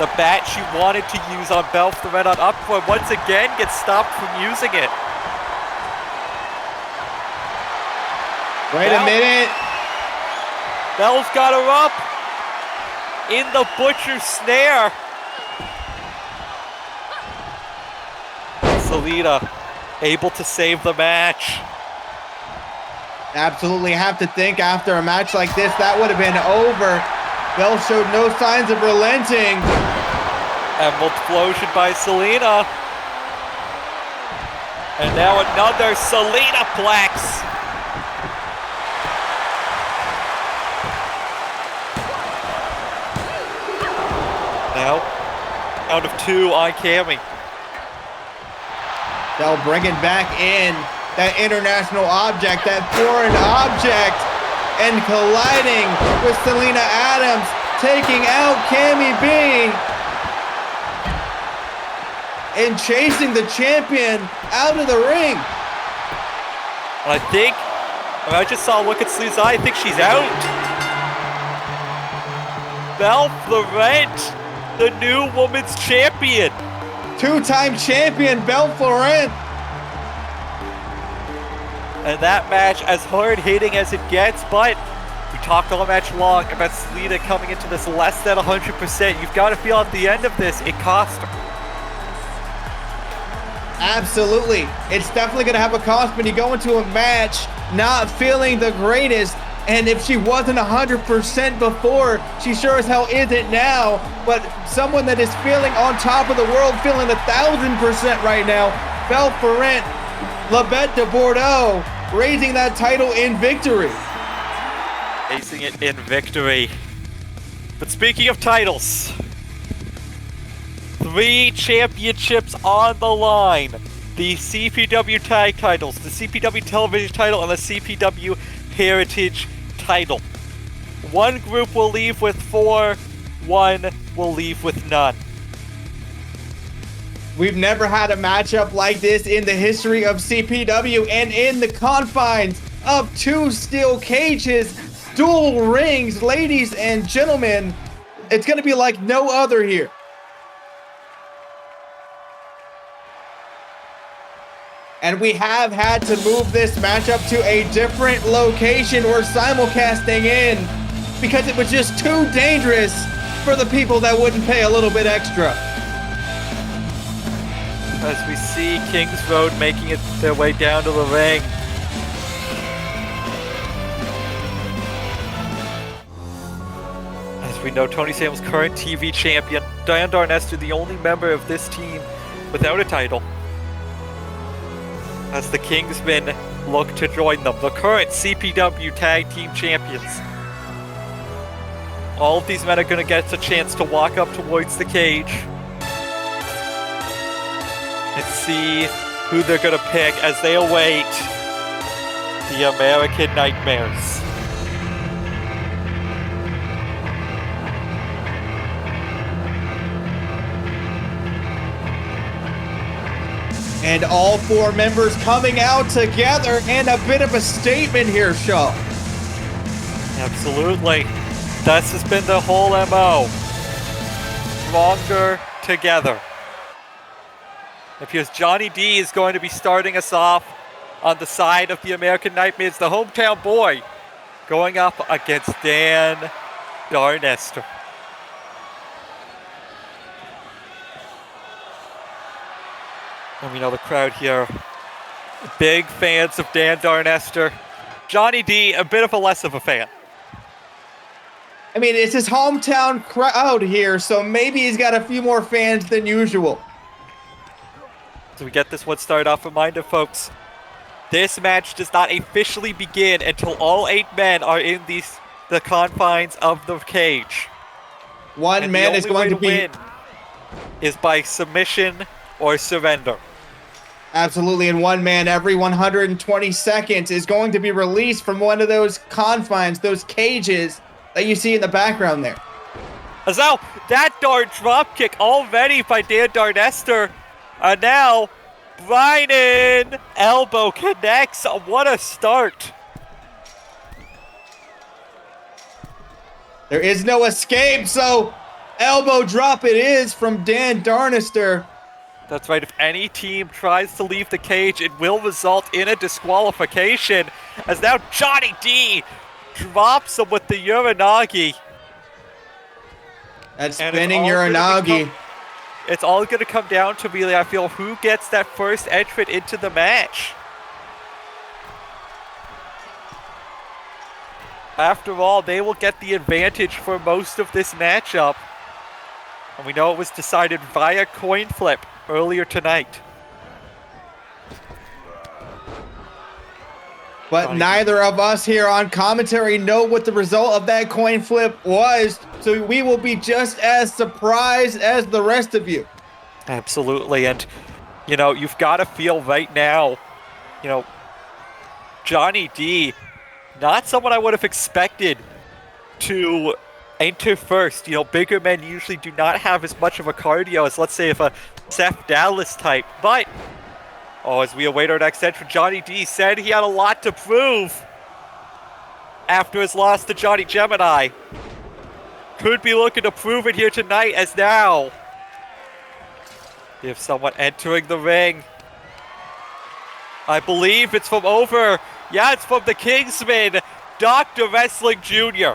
The bat she wanted to use on Belfort on uproar once again gets stopped from using it. Wait a minute. Bell's got her up in the butcher snare. Selena able to save the match. Absolutely have to think after a match like this, that would have been over. Bell showed no signs of relenting. Emerald explosion by Selena. And now another Selena Plex. Now, out of two on Cammy. They'll bring it back in. That international object, that foreign object, and colliding with Selena Adams, taking out Cammy B. And chasing the champion out of the ring. And I just saw a look at Selena's eye, I think she's out. Belfort, the new women's champion. Two-time champion Belfort. And that match as hard-hitting as it gets, but we talked all match long about Selena coming into this less than 100%. You've got to feel at the end of this, it cost her. Absolutely. It's definitely going to have a cost when you go into a match not feeling the greatest. And if she wasn't 100% before, she sure as hell isn't now. But someone that is feeling on top of the world, feeling 1,000% right now, Belfort, La Bête de Bordeaux, raising that title in victory. Acing it in victory. But speaking of titles, 3 championships on the line. The CPW tag titles, the CPW television title, and the CPW heritage title. One group will leave with 4, one will leave with none. We've never had a matchup like this in the history of CPW, and in the confines of 2 steel cages, dual rings, ladies and gentlemen, it's going to be like no other here. And we have had to move this matchup to a different location. We're simulcasting in because it was just too dangerous for the people that wouldn't pay a little bit extra. As we see Kings Road making it their way down to the ring. As we know, Tony Samuel's current TV champion, Dan Darnester, the only member of this team without a title. As the Kingsmen look to join them, the current CPW Tag Team Champions. All of these men are going to get a chance to walk up towards the cage and see who they're going to pick as they await the American Nightmares. And all 4 members coming out together, and a bit of a statement here, Shaw. Absolutely. This has been the whole MO. Stronger together. It appears Johnny D is going to be starting us off on the side of the American Nightmares, the hometown boy, going up against Dan Darnester. And we know the crowd here, big fans of Dan Darnester. Johnny D, a bit of a less of a fan. I mean, it's his hometown crowd here, so maybe he's got a few more fans than usual. So we get this one started off. Reminder, folks, this match does not officially begin until all 8 men are in the confines of the cage. One man is going to be win is by submission or surrender. Absolutely, and one man every 120 seconds is going to be released from one of those confines, those cages that you see in the background there. As now, that dart drop kick already by Dan Darnester. And now, Bryden elbow connects. What a start. There is no escape, so elbow drop it is from Dan Darnester. That's right, if any team tries to leave the cage, it will result in a disqualification. As now Johnny D drops him with the Uranagi. That spinning Uranagi. It's all going to come down to really, I feel, who gets that first entrant into the match. After all, they will get the advantage for most of this matchup. And we know it was decided via coin flip earlier tonight. But neither of us here on commentary know what the result of that coin flip was, so we will be just as surprised as the rest of you. Absolutely, and, you know, you've got to feel right now, you know, Johnny D, not someone I would have expected to enter first. You know, bigger men usually do not have as much of a cardio as, let's say, if a Seth Dallas type, but as we await our next entrant, Johnny D said he had a lot to prove after his loss to Johnny Gemini. Could be looking to prove it here tonight, as now we have someone entering the ring. I believe it's from over. Yeah, it's from the Kingsman, Dr. Wrestling Jr.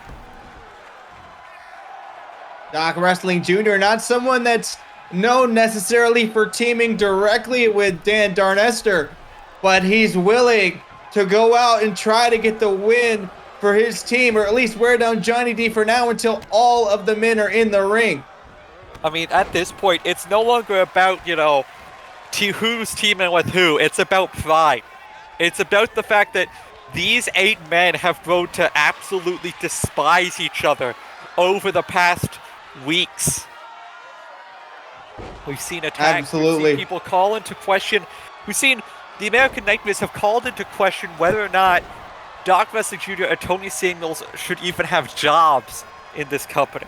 Doc Wrestling Jr., not someone that's known necessarily for teaming directly with Dan Darnester, but he's willing to go out and try to get the win for his team, or at least wear down Johnny D for now until all of the men are in the ring. I mean, at this point, it's no longer about, you know, who's teaming with who. It's about pride. It's about the fact that these 8 men have grown to absolutely despise each other over the past weeks. We've seen attacks. Absolutely. We've seen people call into question. We've seen the American Nightmares have called into question whether or not Doc Wesley Jr. and Tony Samuels should even have jobs in this company.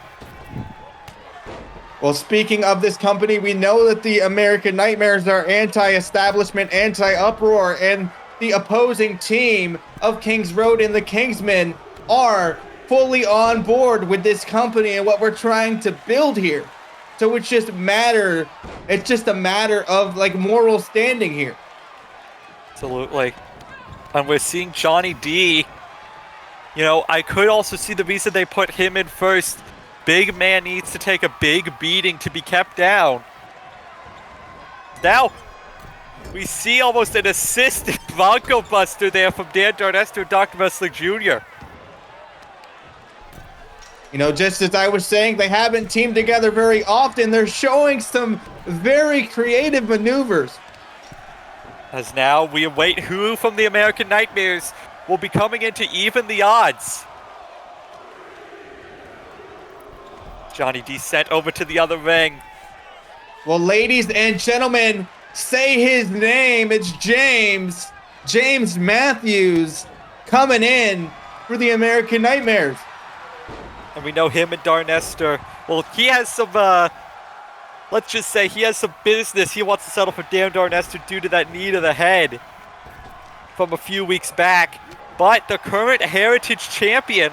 Well, speaking of this company, we know that the American Nightmares are anti-establishment, anti-uproar, and the opposing team of Kings Road and the Kingsmen are fully on board with this company and what we're trying to build here. So it's just a matter of like moral standing here. Absolutely. And we're seeing Johnny D. You know, I could also see the reason they put him in first. Big man needs to take a big beating to be kept down. Now, we see almost an assisted Bronco Buster there from Dan Darnesto and Dr. Wrestling Jr. You know, just as I was saying, they haven't teamed together very often. They're showing some very creative maneuvers. As now we await who from the American Nightmares will be coming in to even the odds. Johnny D sent over to the other ring. Well, ladies and gentlemen, say his name. It's James Matthews coming in for the American Nightmares. And we know him and Darnester. Well, he has some, let's just say he has some business he wants to settle for Dan Darnester due to that knee to the head from a few weeks back. But the current Heritage Champion,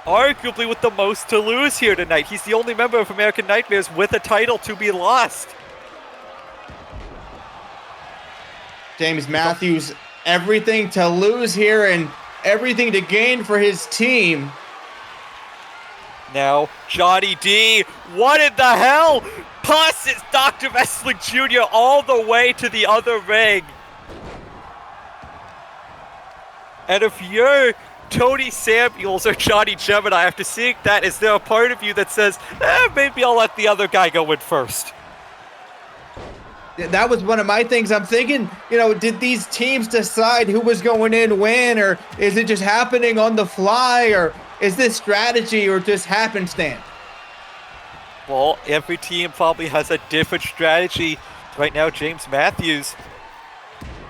arguably with the most to lose here tonight. He's the only member of American Nightmares with a title to be lost. James Matthews, everything to lose here and everything to gain for his team. Now, Johnny D, what in the hell? Passes Dr. Wrestling Jr. all the way to the other ring. And if you're Tony Samuels or Johnny Gemini, after seeing that, is there a part of you that says, maybe I'll let the other guy go in first? That was one of my things. I'm thinking, you know, did these teams decide who was going in when, or is it just happening on the fly, or is this strategy or just happenstance? Well, every team probably has a different strategy. Right now, James Matthews,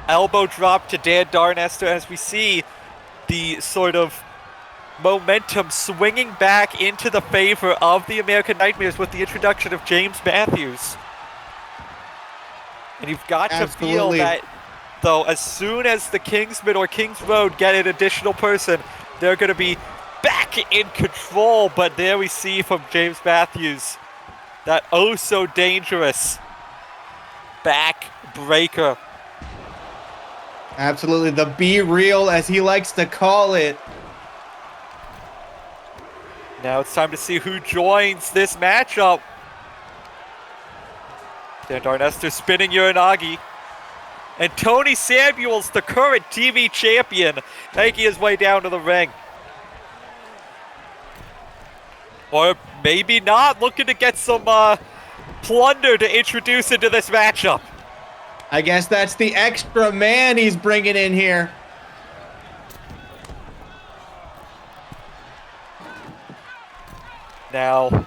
elbow drop to Dan Darnester as we see the sort of momentum swinging back into the favor of the American Nightmares with the introduction of James Matthews. And you've got to feel that, though, as soon as the Kingsmen or Kings Road get an additional person, they're going to be back in control. But there we see from James Matthews that so dangerous back breaker. Absolutely, the Be Real, as he likes to call it. Now it's time to see who joins this matchup. Dan Darnester spinning Uranagi. And Tony Samuels, the current TV champion, making his way down to the ring. Or maybe not, looking to get some plunder to introduce into this matchup. I guess that's the extra man he's bringing in here. Now,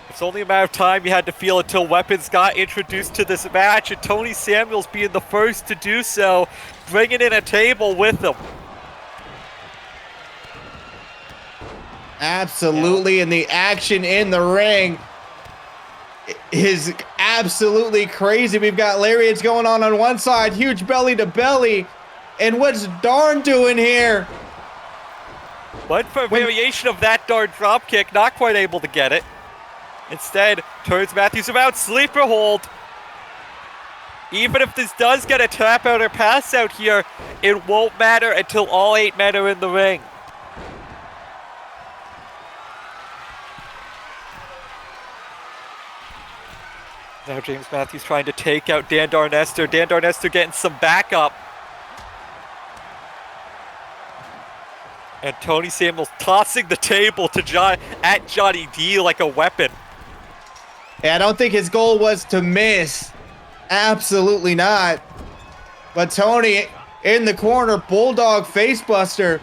it's only a matter of time you had to feel until weapons got introduced to this match, and Tony Samuels being the first to do so, bringing in a table with him. Absolutely, and the action in the ring is absolutely crazy. We've got lariats going on one side, huge belly to belly, and what's Darn doing here? Went for a variation of that Darn dropkick, not quite able to get it. Instead, turns Matthews around, sleeper hold. Even if this does get a tap out or pass out here, it won't matter until all 8 men are in the ring. Now James Matthews trying to take out Dan Darnester. Dan Darnester getting some backup. And Tony Samuels tossing the table to at Johnny D like a weapon. Yeah, I don't think his goal was to miss. Absolutely not. But Tony in the corner, Bulldog facebuster.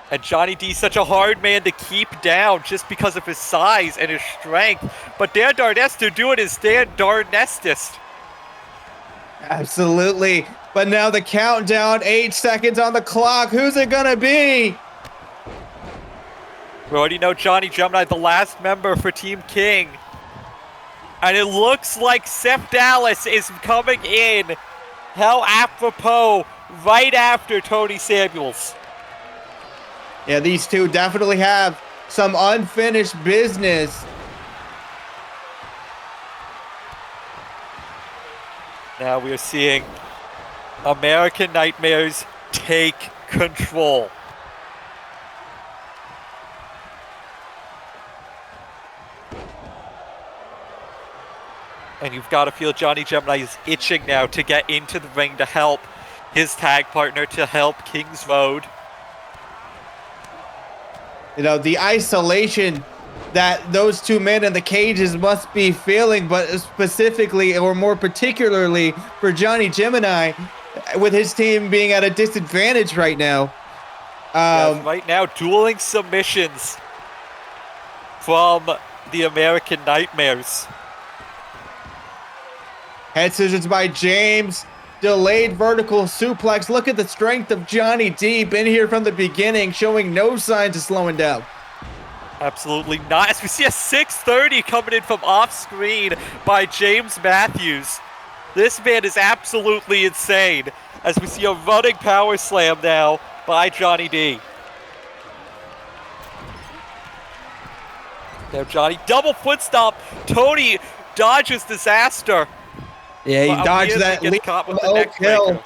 And Johnny D, such a hard man to keep down just because of his size and his strength. But Dan Darnester doing his Dan Darnestest. Absolutely. But now the countdown, 8 seconds on the clock. Who's it gonna be? We already know Johnny Gemini, the last member for Team King. And it looks like Seth Dallas is coming in. How apropos, right after Tony Samuels. Yeah, these two definitely have some unfinished business. Now we are seeing American Nightmares take control. And you've got to feel Johnny Gemini is itching now to get into the ring to help his tag partner, to help King's Road. You know, the isolation that those two men in the cages must be feeling, but specifically, or more particularly for Johnny Gemini, with his team being at a disadvantage right now. Yes, right now, dueling submissions from the American Nightmares. Head scissors by James. Delayed vertical suplex. Look at the strength of Johnny D. Been here from the beginning, showing no signs of slowing down. Absolutely not. As we see a 630 coming in from off screen by James Matthews. This man is absolutely insane. As we see a running power slam now by Johnny D. Now Johnny, double foot stomp. Tony dodges disaster. Yeah, he dodged that leap caught with the neck kill. breaker.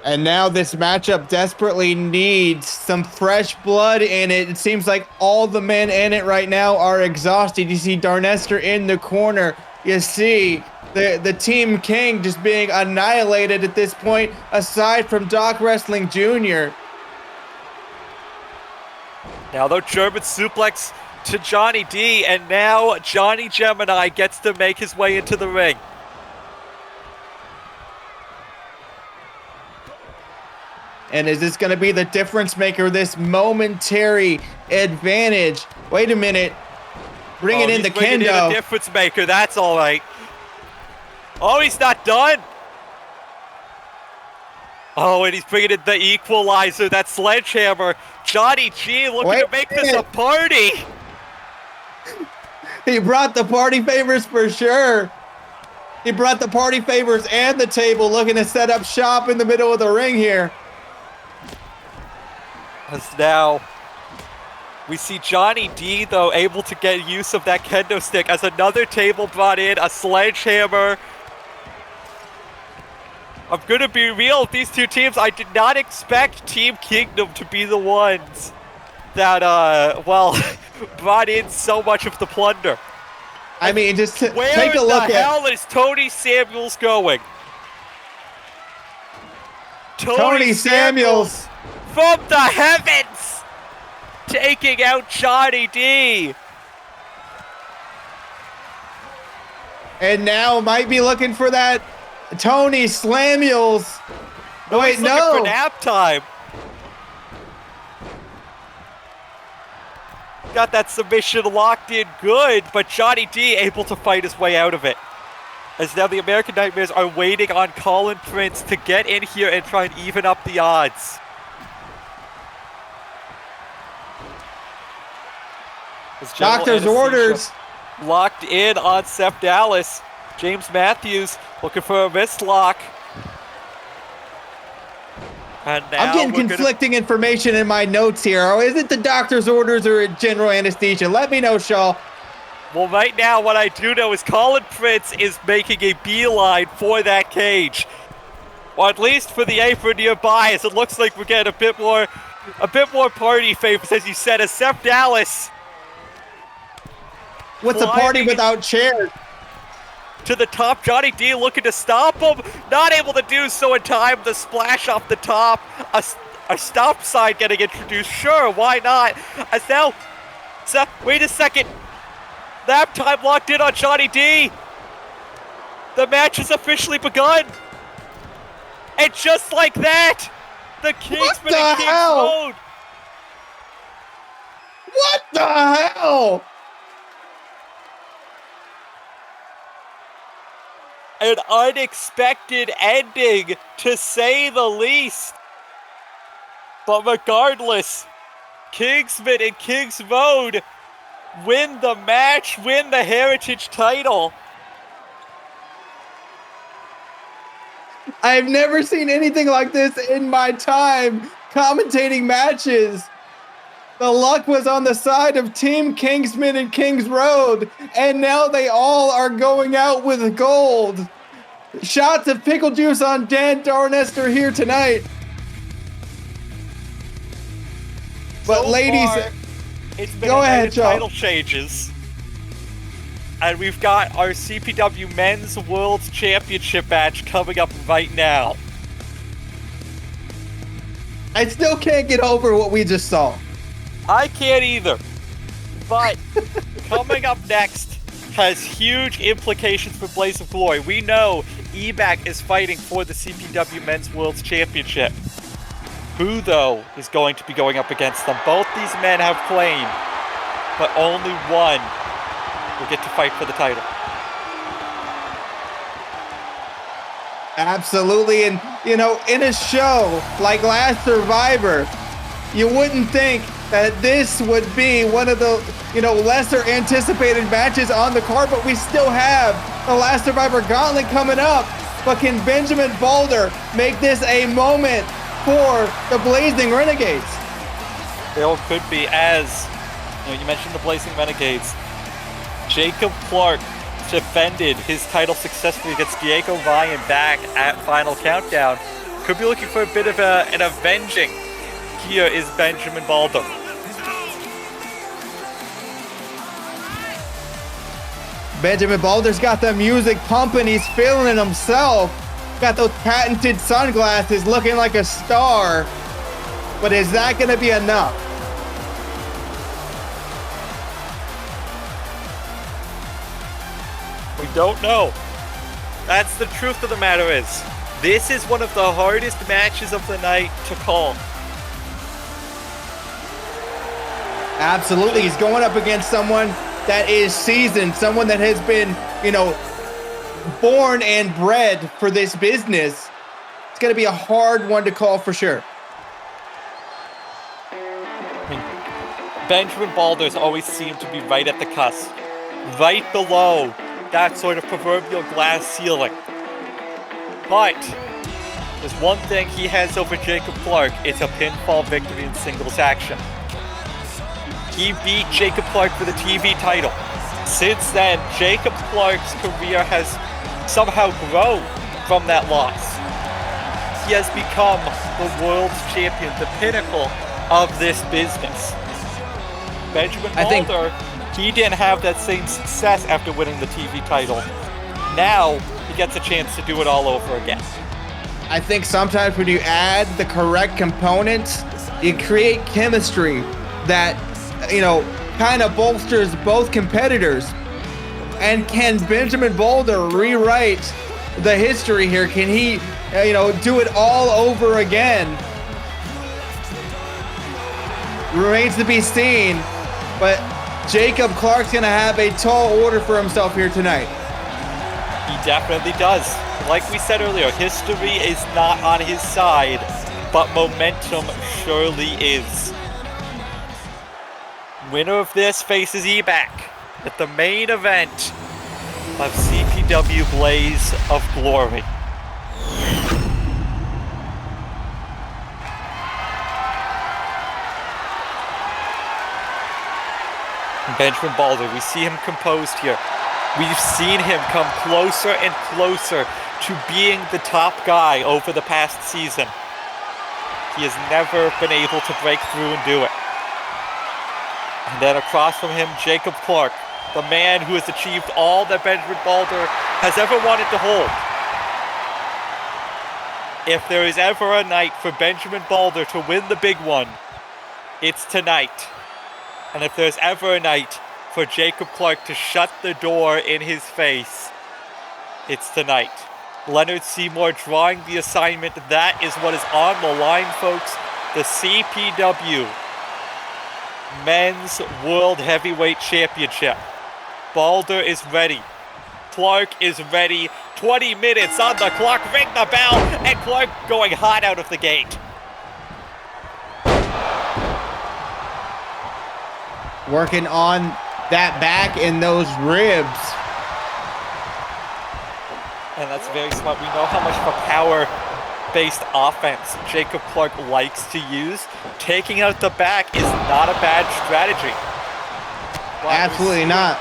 And now this matchup desperately needs some fresh blood in it. It seems like all the men in it right now are exhausted. You see Darnester in the corner. You see the Team King just being annihilated at this point, aside from Doc Wrestling Jr. Now though, German suplex to Johnny D, and now Johnny Gemini gets to make his way into the ring. And is this going to be the difference maker, this momentary advantage? Wait a minute. Bring it in the bringing in kendo. a difference maker, that's all right. Oh, he's not done. Oh, and he's bringing in the equalizer, that sledgehammer. Johnny G looking to make this a party. He brought the party favors for sure. He brought the party favors and the table, looking to set up shop in the middle of the ring here. As now we see Johnny D, though, able to get use of that kendo stick as another table brought in, a sledgehammer. I'm gonna be real with these two teams. I did not expect Team Kingdom to be the ones that, brought in so much of the plunder. I mean, just take a look Where in the at... hell is Tony Samuels going? Tony Samuels! From the heavens! Taking out Johnny D! And now might be looking for that Tony Samuels. Wait, He's no! looking for nap time. Got that submission locked in good, but Johnny D able to fight his way out of it. As now the American Nightmares are waiting on Colin Prince to get in here and try and even up the odds. Doctor's orders. Locked in on Seth Dallas. James Matthews looking for a wrist lock. And now I'm getting conflicting information in my notes here. Oh, is it the doctor's orders or general anesthesia? Let me know, Shaw. Well, right now, what I do know is Colin Prince is making a beeline for that cage. Or at least for the apron nearby, as it looks like we're getting a bit more party favors, as you said, as Seth Dallas. What's a party without chairs? To the top, Johnny D looking to stop him. Not able to do so in time. The splash off the top. A stop sign getting introduced. Sure, why not? As now, wait a second. Nap time locked in on Johnny D. The match has officially begun. And just like that, the Kingsman and King's Road. What the hell? An unexpected ending, to say the least. But regardless, Kingsman and Kings Road win the match, win the Heritage title. I've never seen anything like this in my time commentating matches. The luck was on the side of Team Kingsman and Kings Road, and now they all are going out with gold. Shots of pickle juice on Dan Darnester here tonight. But So ladies, far, it's been go a night ahead, of Joe. title changes. And we've got our CPW Men's World Championship match coming up right now. I still can't get over what we just saw. I can't either. But coming up next has huge implications for Blaze of Glory. We know EBAC is fighting for the CPW Men's World Championship. Who, though, is going to be going up against them? Both these men have claim, but only one will get to fight for the title. Absolutely. And, you know, in a show like Last Survivor, you wouldn't think that this would be one of the, you know, lesser anticipated matches on the card, but we still have the Last Survivor Gauntlet coming up. But can Benjamin Boulder make this a moment for the Blazing Renegades? There could be, as you mentioned, the Blazing Renegades. Jacob Clark defended his title successfully against Diego Ryan back at Final Countdown. Could be looking for a bit of an avenging. Here is Benjamin Boulder. Benjamin Boulder's got the music pumping. He's feeling it himself. Got those patented sunglasses, looking like a star. But is that going to be enough? We don't know. That's the truth of the matter is. This is one of the hardest matches of the night to call. Absolutely. He's going up against someone that is seasoned, someone that has been, you know, born and bred for this business. It's going to be a hard one to call for sure. Benjamin Boulder's always seemed to be right at the cusp, right below that sort of proverbial glass ceiling. But there's one thing he has over Jacob Clark. It's a pinfall victory in singles action. He beat Jacob Clark for the TV title. Since then, Jacob Clark's career has somehow grown from that loss. He has become the world champion, the pinnacle of this business. Benjamin Boulder, he didn't have that same success after winning the TV title. Now, he gets a chance to do it all over again. I think sometimes when you add the correct components, you create chemistry that, you know, kind of bolsters both competitors. And can Benjamin Boulder rewrite the history here? Can he, you know, do it all over again? Remains to be seen, but Jacob Clark's going to have a tall order for himself here tonight. He definitely does. Like we said earlier, history is not on his side, but momentum surely is. Winner of this faces EBAC at the main event of CPW Blaze of Glory. Benjamin Boulder, we see him composed here. We've seen him come closer and closer to being the top guy over the past season. He has never been able to break through and do it. And then across from him, Jacob Clark, the man who has achieved all that Benjamin Boulder has ever wanted to hold. If there is ever a night for Benjamin Boulder to win the big one, it's tonight. And if there's ever a night for Jacob Clark to shut the door in his face, it's tonight. Leonard Seymour drawing the assignment. That is what is on the line, folks. The CPW Men's World Heavyweight Championship. Boulder is ready. Clark is ready. 20 minutes on the clock. Ring the bell. And Clark going hot out of the gate. Working on that back and those ribs. And that's very smart. We know how much of a power-based offense Jacob Clark likes to use. Taking out the back is not a bad strategy. Absolutely not.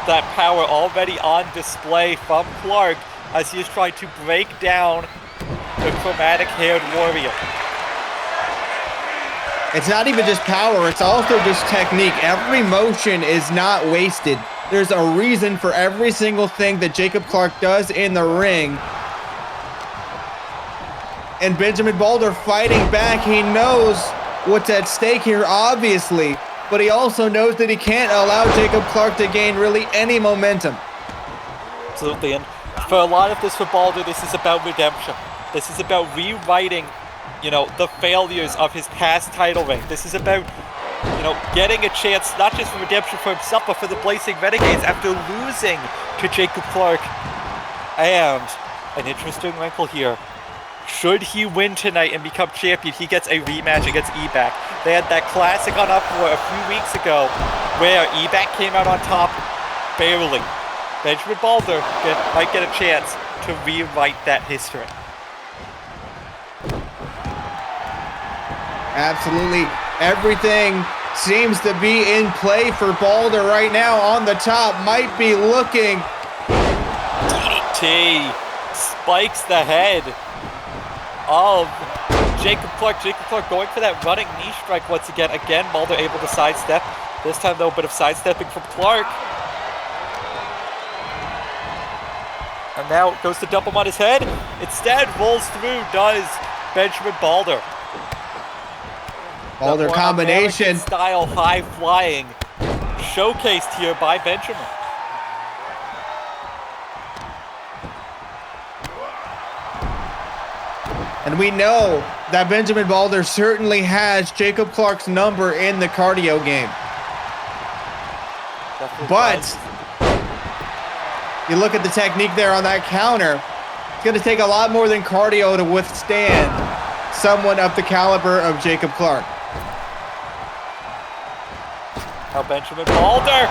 That power already on display from Clark as he is trying to break down the chromatic-haired warrior. It's not even just power, it's also just technique. Every motion is not wasted. There's a reason for every single thing that Jacob Clark does in the ring. And Benjamin Boulder fighting back. He knows what's at stake here, obviously, but he also knows that he can't allow Jacob Clark to gain really any momentum. Absolutely, and for a lot of this for Boulder, this is about redemption. This is about rewriting, the failures of his past title reign. This is about, getting a chance, not just for redemption for himself, but for the Blazing Renegades after losing to Jacob Clark. And an interesting wrinkle here. Should he win tonight and become champion, he gets a rematch against Ebac. They had that classic on Uproar a few weeks ago where Ebac came out on top barely. Benjamin Boulder might get a chance to rewrite that history. Absolutely. Everything seems to be in play for Boulder right now. On the top, might be looking. DDT spikes the head of Jacob Clark. Jacob Clark going for that running knee strike once again. Again, Boulder able to sidestep. This time, though, a bit of sidestepping from Clark. And now goes to dump him on his head. Instead, rolls through, does Benjamin Boulder. Boulder combination. Style high flying showcased here by Benjamin. And we know that Benjamin Boulder certainly has Jacob Clark's number in the cardio game. But you look at the technique there on that counter, it's going to take a lot more than cardio to withstand someone of the caliber of Jacob Clark. Now Benjamin Boulder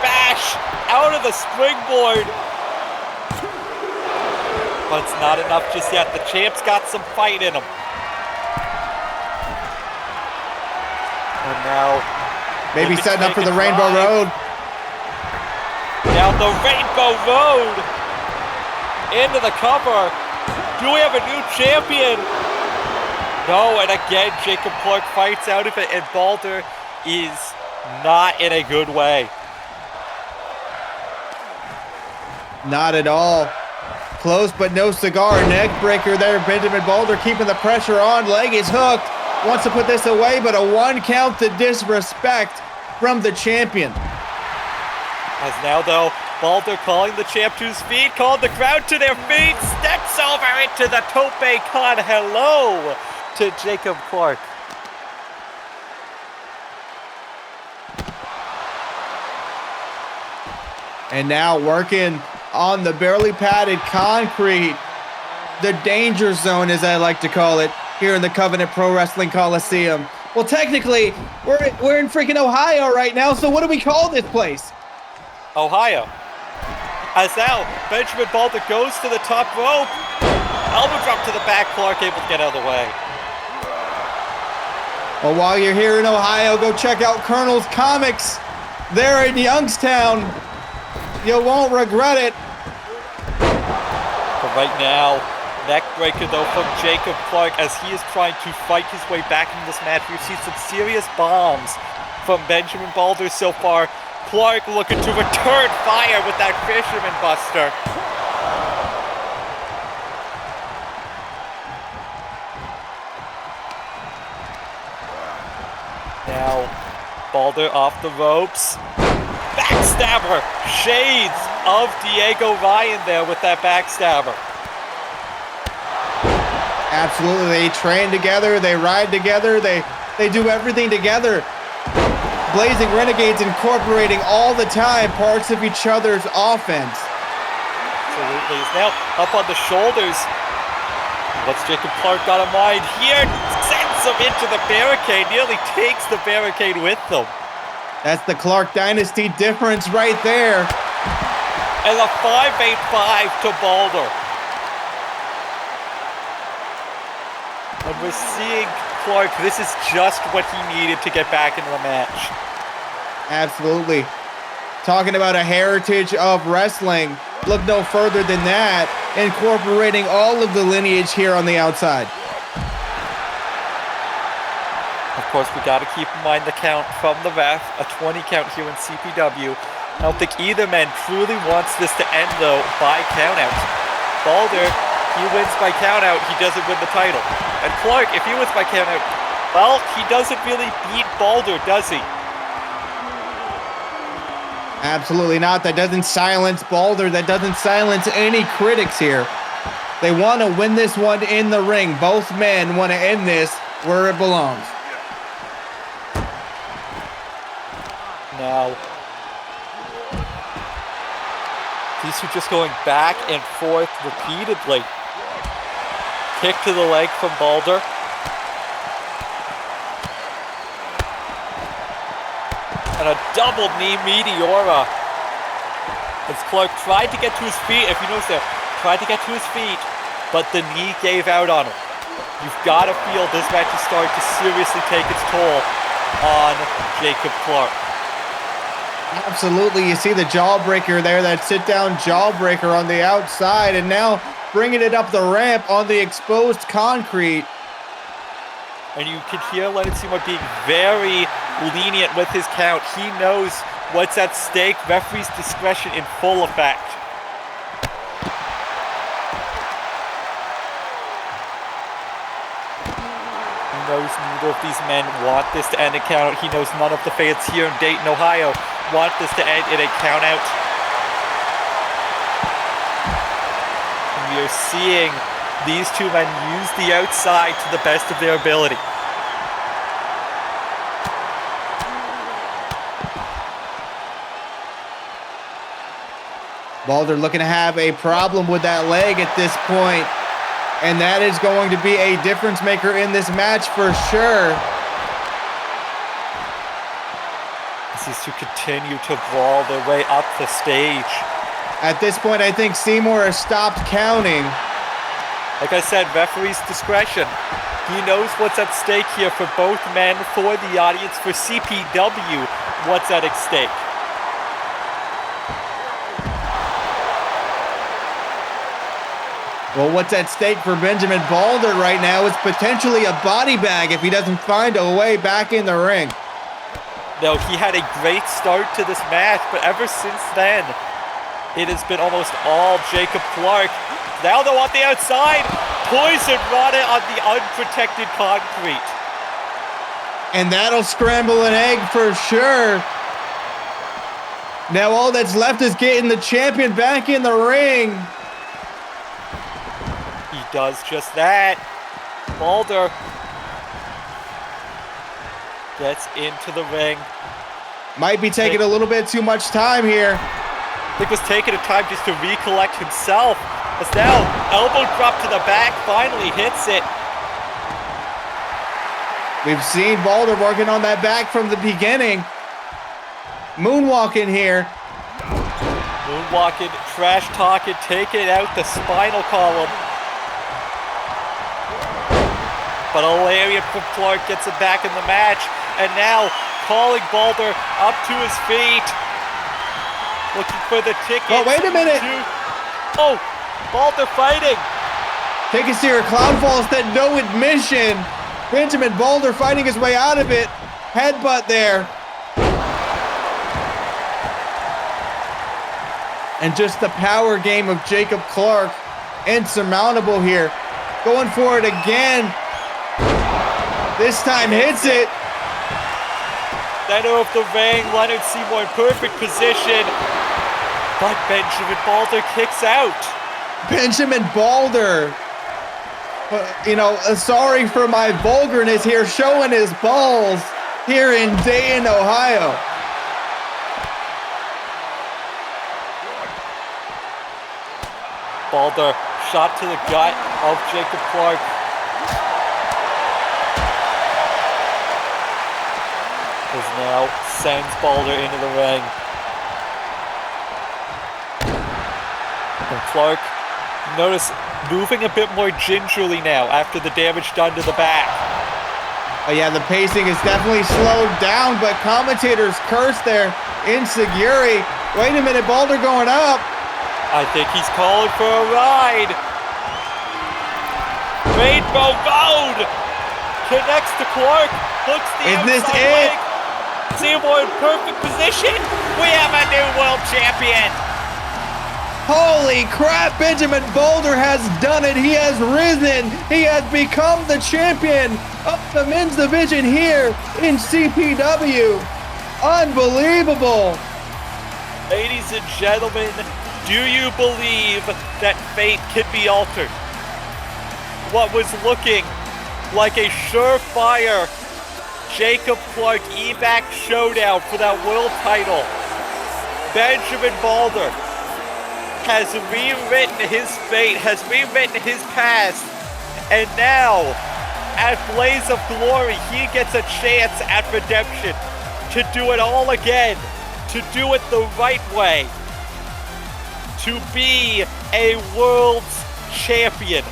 bash out of the springboard. But it's not enough just yet. The champ's got some fight in him. And now maybe setting up for the Rainbow Road. Down the Rainbow Road into the cover. Do we have a new champion? No, and again Jacob Clark fights out of it, and Boulder is not in a good way. Not at all. Close but no cigar. Neck breaker there. Benjamin Boulder keeping the pressure on. Leg is hooked. Wants to put this away, but a 1 count to disrespect from the champion. As now, though, Boulder calling the champ to his feet, called the crowd to their feet, steps over into the tope con. Hello to Jacob Clark. And now working on the barely padded concrete, the danger zone, as I like to call it, here in the Covenant Pro Wrestling Coliseum. Well, technically, we're in freaking Ohio right now, so what do we call this place? Ohio. As now, Benjamin Boulder goes to the top rope. Elbow drop to the back, Clark able to get out of the way. Well, while you're here in Ohio, go check out Colonel's Comics. They're in Youngstown. You won't regret it. But right now, neck breaker though from Jacob Clark as he is trying to fight his way back into this match. We've seen some serious bombs from Benjamin Boulder so far. Clark looking to return fire with that Fisherman Buster. Now, Boulder off the ropes. Backstabber! Shades of Diego Ryan there with that backstabber. Absolutely, they train together, they ride together, they do everything together. Blazing Renegades incorporating all the time parts of each other's offense. Absolutely. He's now up on the shoulders. What's Jacob Clark got in mind here? Sends him into the barricade, nearly takes the barricade with them. That's the Clark Dynasty difference right there. And a 5-8-5 to Boulder. And we're seeing Clark, this is just what he needed to get back into the match. Absolutely. Talking about a heritage of wrestling, look no further than that, incorporating all of the lineage here on the outside. Of course, we got to keep in mind the count from the ref, a 20 count here in CPW. I don't think either man truly wants this to end, though, by countout. Boulder, he wins by countout, he doesn't win the title. And Clark, if he wins by countout, well, he doesn't really beat Boulder, does he? Absolutely not. That doesn't silence Boulder. That doesn't silence any critics here. They want to win this one in the ring. Both men want to end this where it belongs. Now, these are just going back and forth repeatedly. Kick to the leg from Boulder. And a double knee Meteora. As Clark tried to get to his feet, if you notice there, tried to get to his feet, but the knee gave out on him. You've got to feel this match is starting to seriously take its toll on Jacob Clark. Absolutely. You see the jawbreaker there, that sit-down jawbreaker on the outside, and now bringing it up the ramp on the exposed concrete. And you can hear Leonard Seymour being very lenient with his count. He knows what's at stake. Referee's discretion in full effect. He knows neither of these men want this to end in countout. He knows none of the fans here in Dayton, Ohio want this to end in a countout. And we are seeing these two men use the outside to the best of their ability. Boulder looking to have a problem with that leg at this point, and that is going to be a difference maker in this match for sure. As these two continue to brawl their way up the stage. At this point, I think Seymour has stopped counting. Like I said, referee's discretion. He knows what's at stake here for both men, for the audience, for CPW, what's at stake. Well, what's at stake for Benjamin Boulder right now is potentially a body bag if he doesn't find a way back in the ring. No, he had a great start to this match, but ever since then, it has been almost all Jacob Clark. Now though on the outside, poison rotted on the unprotected concrete. And that'll scramble an egg for sure. Now all that's left is getting the champion back in the ring. He does just that. Boulder gets into the ring. Might be taking a little bit too much time here. I think was taking a time just to recollect himself. As now, elbow drop to the back, finally hits it. We've seen Boulder working on that back from the beginning. Moonwalking here. Moonwalking, trash talking, taking out the spinal column. But a lariat from Clark gets him back in the match. And now, calling Boulder up to his feet. Looking for the ticket. Oh, wait a minute. Oh, Boulder fighting. Tickets to your Clown Falls that no admission. Benjamin Boulder fighting his way out of it. Headbutt there. And just the power game of Jacob Clark. Insurmountable here. Going for it again. This time hits it. Center of the ring, Leonard Seymour in perfect position. But Benjamin Boulder kicks out. Benjamin Boulder. Sorry for my vulgarness here, showing his balls here in Dayton, Ohio. Boulder, shot to the gut of Jacob Clark. Is now sends Boulder into the ring. And Clark, notice, moving a bit more gingerly now after the damage done to the back. Oh yeah, the pacing is definitely slowed down, but commentators curse there. Insiguri. Wait a minute, Boulder going up. I think he's calling for a ride. Rainbow Road connects to Clark, hooks the Is this outside it? leg. Seymour in perfect position. We have a new world champion. Holy crap, Benjamin Boulder has done it. He has risen. He has become the champion of the men's division here in CPW. Unbelievable. Ladies and gentlemen, do you believe that fate can be altered? What was looking like a surefire Jacob Clark evac showdown for that world title, Benjamin Boulder has rewritten his fate, has rewritten his past, and now, at Blaze of Glory, he gets a chance at redemption to do it all again, to do it the right way, to be a world's champion.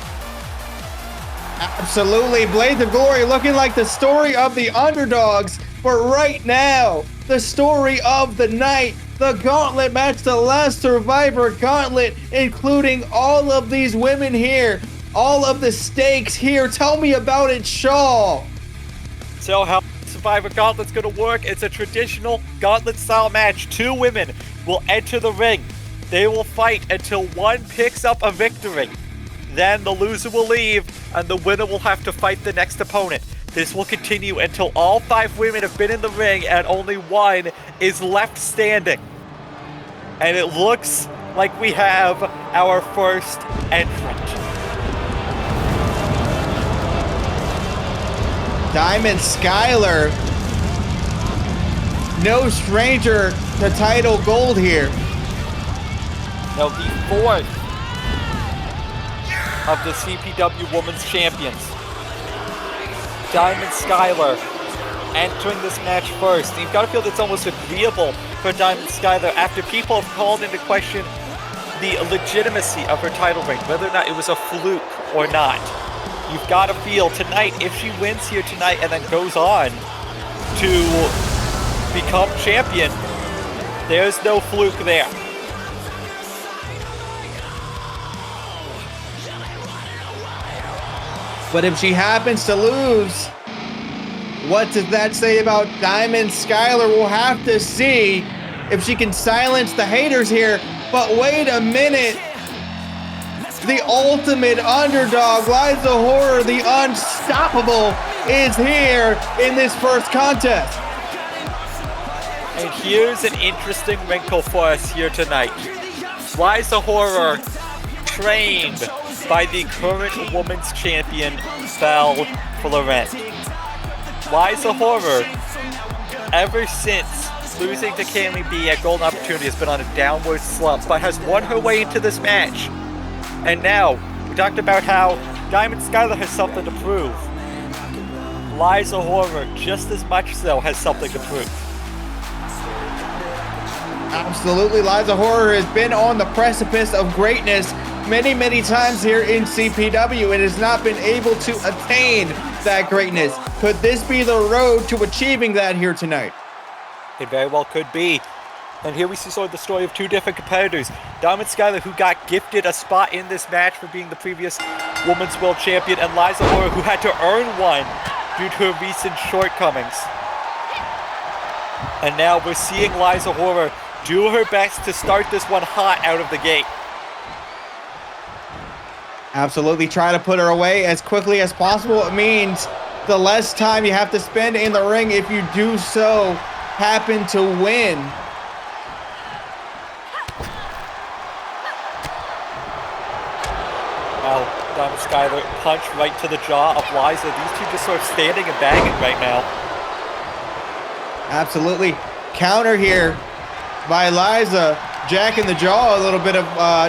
Absolutely, Blaze of Glory looking like the story of the underdogs, but right now, the story of the night, the Gauntlet match, the Last Survivor Gauntlet, including all of these women here, all of the stakes here. Tell me about it, Shaw. So how Survivor Gauntlet's gonna work, it's a traditional Gauntlet style match. 2 women will enter the ring. They will fight until one picks up a victory. Then the loser will leave, and the winner will have to fight the next opponent. This will continue until all 5 women have been in the ring and only one is left standing. And it looks like we have our first entrant. Diamond Skylar, no stranger to title gold here. Now the 4th of the CPW Women's Champions, Diamond Skylar, entering this match first. And you've got to feel that's almost agreeable for Diamond Skylar after people have called into question the legitimacy of her title reign, whether or not it was a fluke or not. You've got to feel tonight, if she wins here tonight and then goes on to become champion, there's no fluke there. But if she happens to lose, what does that say about Diamond Skylar? We'll have to see if she can silence the haters here. But wait a minute. The ultimate underdog, Liza Horror, the unstoppable, is here in this first contest. And here's an interesting wrinkle for us here tonight. Liza Horror, trained by the current women's champion, Val Florent. Liza Horror, ever since losing to Kaylee B at Golden Opportunity, has been on a downward slump, but has won her way into this match. And now, we talked about how Diamond Skylar has something to prove. Liza Horror, just as much so, has something to prove. Absolutely, Liza Horror has been on the precipice of greatness many times here in CPW and has not been able to attain that greatness. Could this be the road to achieving that here tonight? It very well could be. And here we see sort of the story of 2 different competitors. Diamond Skylar, who got gifted a spot in this match for being the previous Women's World Champion, and Liza Horror, who had to earn one due to her recent shortcomings. And now we're seeing Liza Horror do her best to start this one hot out of the gate. Absolutely, try to put her away as quickly as possible. It means the less time you have to spend in the ring if you do so happen to win. Now, Diamond Skylar punch right to the jaw of Liza. These two just sort of standing and banging right now. Absolutely. Counter here by Liza. Jack in the jaw a little bit of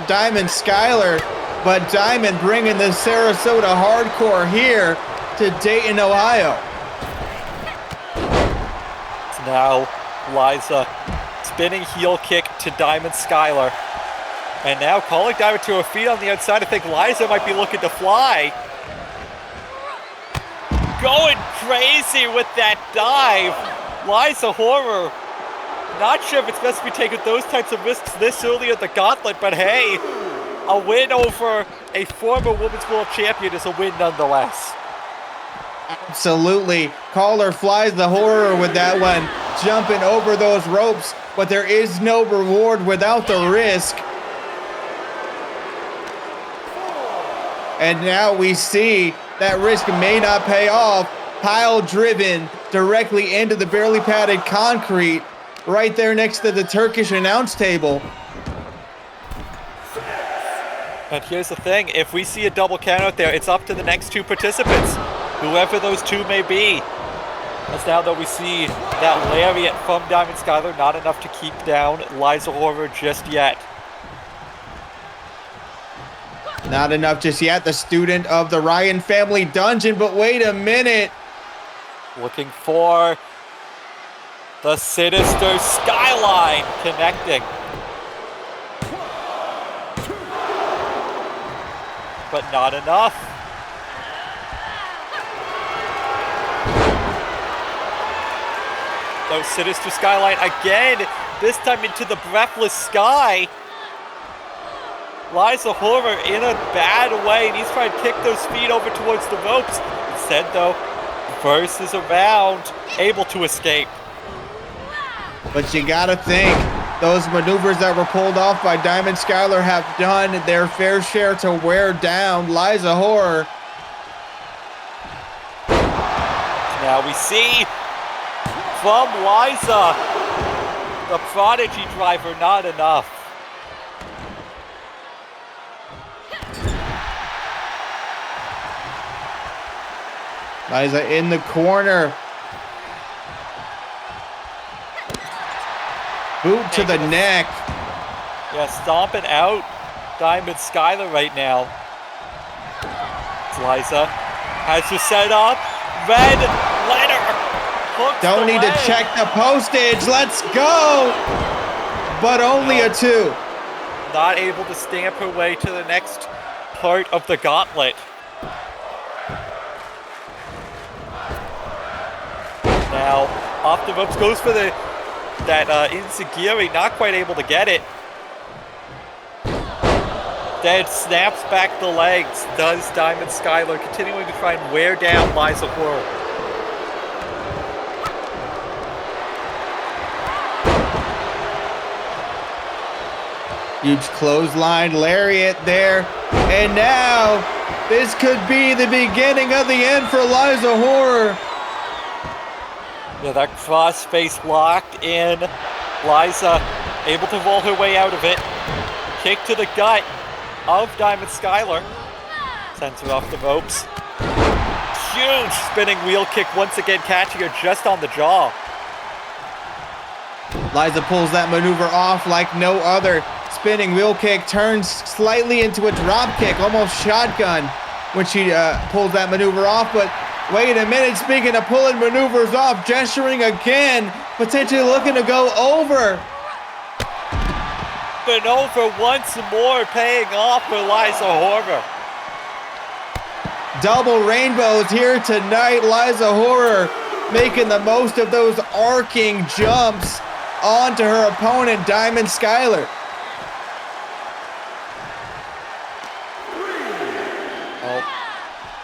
Diamond Skylar. But Diamond bringing the Sarasota hardcore here to Dayton, Ohio. Now Liza spinning heel kick to Diamond Skylar. And now calling Diamond to her feet on the outside. I think Liza might be looking to fly. Going crazy with that dive. Liza Horror. Not sure if it's best to be taking those types of risks this early at the Gauntlet, but hey, a win over a former Women's World Champion is a win nonetheless. Absolutely. Caller flies the Horror with that one, jumping over those ropes, but there is no reward without the risk. And now we see that risk may not pay off. Pile driven directly into the barely padded concrete right there next to the Turkish announce table. And here's the thing, if we see a double count out there, it's up to the next two participants, whoever those two may be. As now that we see that lariat from Diamond Skylar, not enough to keep down Liza Horror just yet. Not enough just yet, the student of the Ryan family dungeon, but wait a minute. Looking for the sinister skyline connecting. But not enough. No sinister skyline again, this time into the breathless sky. Liza Horror in a bad way, and he's trying to kick those feet over towards the ropes. Instead, though, verses around, able to escape. But you gotta think, those maneuvers that were pulled off by Diamond Skylar have done their fair share to wear down Liza Horror. Now we see from Liza, the Prodigy driver, not enough. Liza in the corner. Boot to the neck. Yeah, stomping out Diamond Skylar right now. It's Liza. Has her set up. Red letter. Hooks Don't need leg. to check the postage. Let's go. But only a 2. Not able to stamp her way to the next part of the Gauntlet. Now, off the ropes, goes for that Inzagiri, not quite able to get it. Then snaps back the legs, does Diamond Skylar, continuing to try and wear down Liza Horror. Huge clothesline lariat there. And now, this could be the beginning of the end for Liza Horror. Yeah, that cross face locked in. Liza able to roll her way out of it. Kick to the gut of Diamond Skylar. Sends her off the ropes. Huge spinning wheel kick once again, catching her just on the jaw. Liza pulls that maneuver off like no other. Spinning wheel kick turns slightly into a drop kick, almost shotgun when she pulls that maneuver off. But wait a minute, speaking of pulling maneuvers off, gesturing again, potentially looking to go over. But over once more, paying off for Liza Horror. Double rainbows here tonight. Liza Horror making the most of those arcing jumps onto her opponent, Diamond Skylar.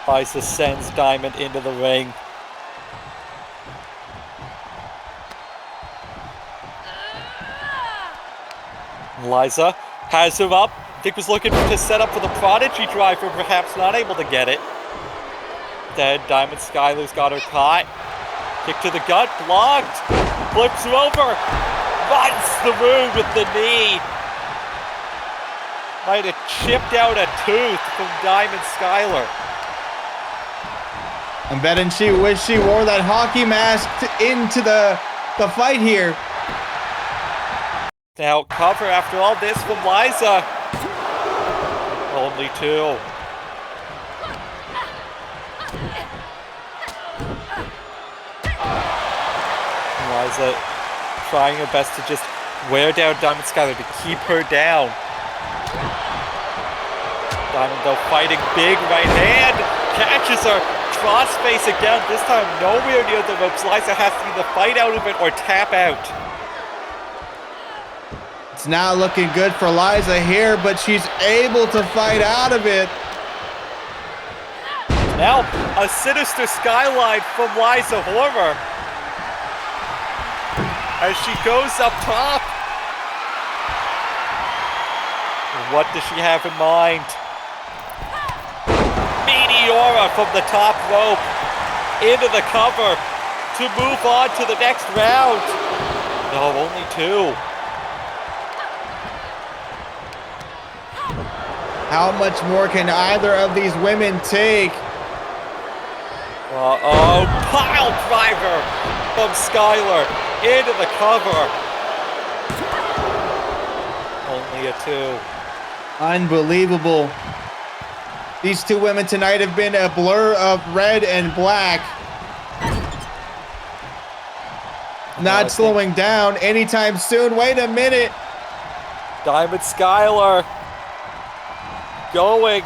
Liza sends Diamond into the ring. Liza has him up. I think was looking to set up for the Prodigy driver, perhaps not able to get it. Then Diamond Skylar's got her caught. Kick to the gut, blocked. Flips her over. Runs through with the knee. Might have chipped out a tooth from Diamond Skylar. I'm betting she wished she wore that hockey mask into the fight here. Now cover after all this from Liza. Only 2. Liza trying her best to just wear down Diamond Skylar to keep her down. Diamond though fighting big right hand, catches her, crossface again, this time nowhere near the ropes. Liza has to either fight out of it or tap out. It's not looking good for Liza here, but she's able to fight out of it. Now a sinister skyline from Liza Horror as she goes up top. What does she have in mind? Meteora from the top rope into the cover to move on to the next round. No, only 2. How much more can either of these women take? Uh-oh, pile driver from Skylar into the cover. Only a 2. Unbelievable. These 2 women tonight have been a blur of red and black. Not slowing down anytime soon. Wait a minute. Diamond Skylar going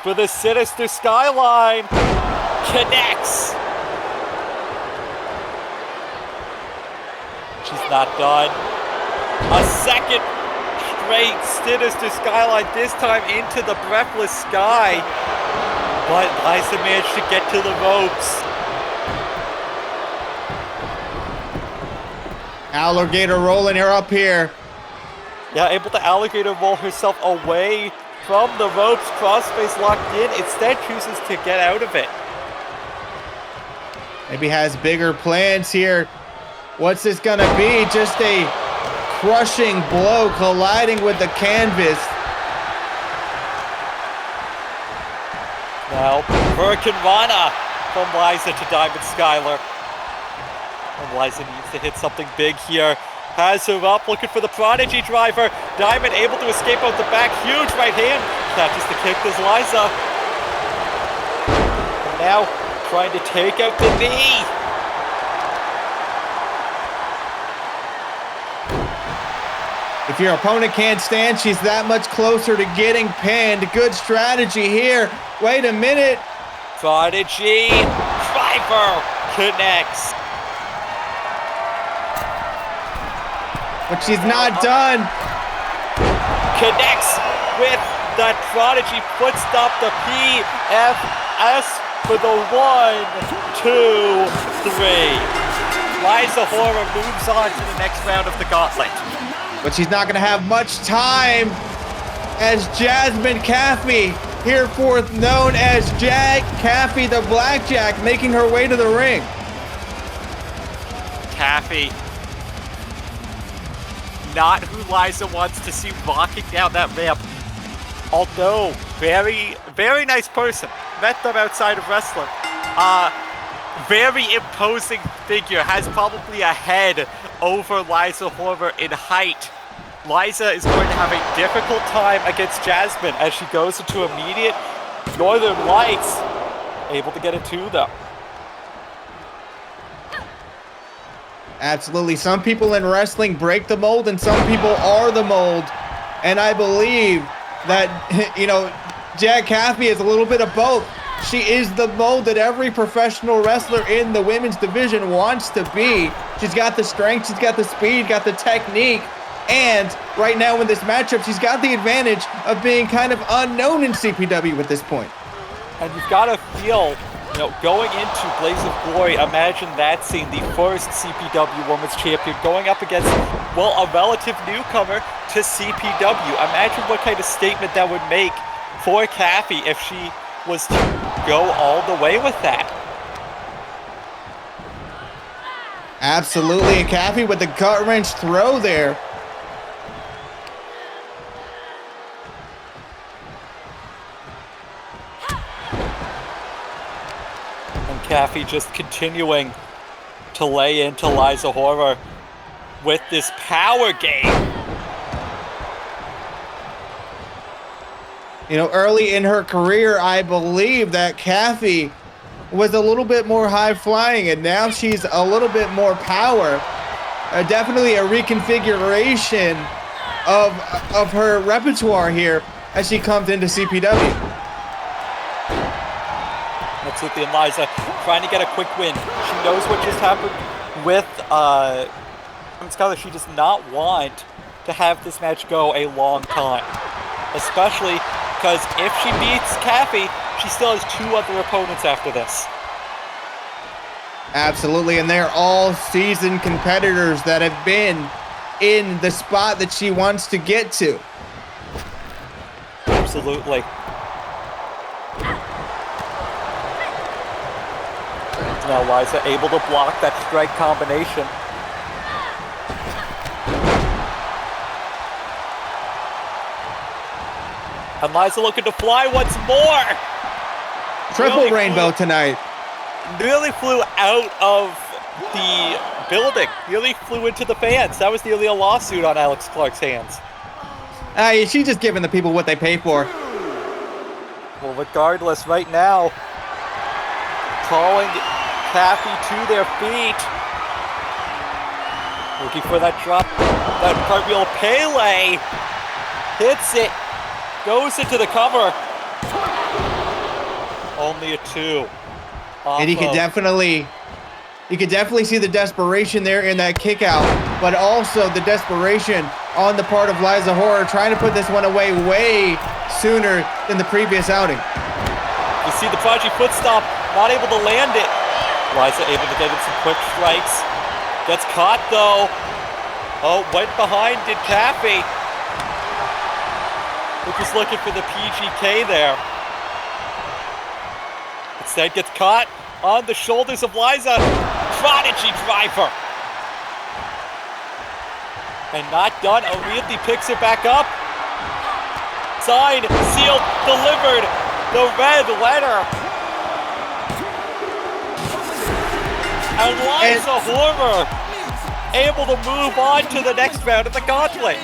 for the sinister skyline. Connects. She's not done. A second straight sinister skyline, this time into the breathless sky. But Liza managed to get to the ropes. Alligator rolling her up here. Yeah, able to alligator roll herself away from the ropes, crossface locked in, instead chooses to get out of it. Maybe has bigger plans here. What's this gonna be? Just a crushing blow colliding with the canvas. Now, Hurricane Rana from Liza to Diamond Skylar. And Liza needs to hit something big here. Has her up, looking for the Prodigy driver. Diamond able to escape out the back. Huge right hand. Catches the kick as Liza. And now, trying to take out the knee. If your opponent can't stand, she's that much closer to getting pinned. Good strategy here. Wait a minute. Prodigy driver connects. But she's not done. Connects with that Prodigy foot stop, the PFS for the 1, 2, 3. Liza Horror moves on to the next round of the Gauntlet. But she's not going to have much time as Jasmine Caffey, hereforth known as Jack Caffey the Blackjack, making her way to the ring. Caffey. Not who Liza wants to see walking down that ramp. Although, very, very nice person. Met them outside of wrestling. Very imposing figure. Has probably a head over Liza Horror in height. Liza is going to have a difficult time against Jasmine as she goes into immediate Northern Lights. Able to get a 2 though. Absolutely. Some people in wrestling break the mold and some people are the mold. And I believe that, Jack Caffey is a little bit of both. She is the mold that every professional wrestler in the women's division wants to be. She's got the strength, she's got the speed, got the technique. And right now in this matchup, she's got the advantage of being kind of unknown in CPW at this point. And you've got to feel, going into Blaze of Glory, imagine that scene, the first CPW Women's Champion going up against, a relative newcomer to CPW. Imagine what kind of statement that would make for Caffey if she was to go all the way with that. Absolutely, and Caffey with the gut wrench throw there. And Caffey just continuing to lay into Liza Horror with this power game. You know, early in her career, I believe that Kathy was a little bit more high flying, and now she's a little bit more power. Definitely a reconfiguration of her repertoire here as she comes into CPW. Absolutely, and Liza trying to get a quick win. She knows what just happened with Skylar. She does not want to have this match go a long time, especially because if she beats Kathy, she still has 2 other opponents after this. Absolutely, and they're all seasoned competitors that have been in the spot that she wants to get to. Absolutely. Now Liza able to block that strike combination. And Liza looking to fly once more. Triple Really rainbow tonight. Nearly flew out of the building. Nearly flew into the fans. That was nearly a lawsuit on Alex Clark's hands. She's just giving the people what they pay for. Well, regardless, right now, calling Kathy to their feet. Looking for that drop, that cartwheel. Pele hits it, goes into the cover. Only a 2. And you can definitely see the desperation there in that kick out, but also the desperation on the part of Liza Horror trying to put this one away way sooner than the previous outing. You see the Prodigy foot stomp, not able to land it. Liza able to get in some quick strikes. Gets caught though. Oh, went behind did Kathy. We're just looking for the PGK there. Instead gets caught on the shoulders of Liza. Prodigy driver. And not done. Immediately picks it back up. Signed, sealed, delivered. The red letter. And Liza Horror able to move on to the next round of the Gauntlet.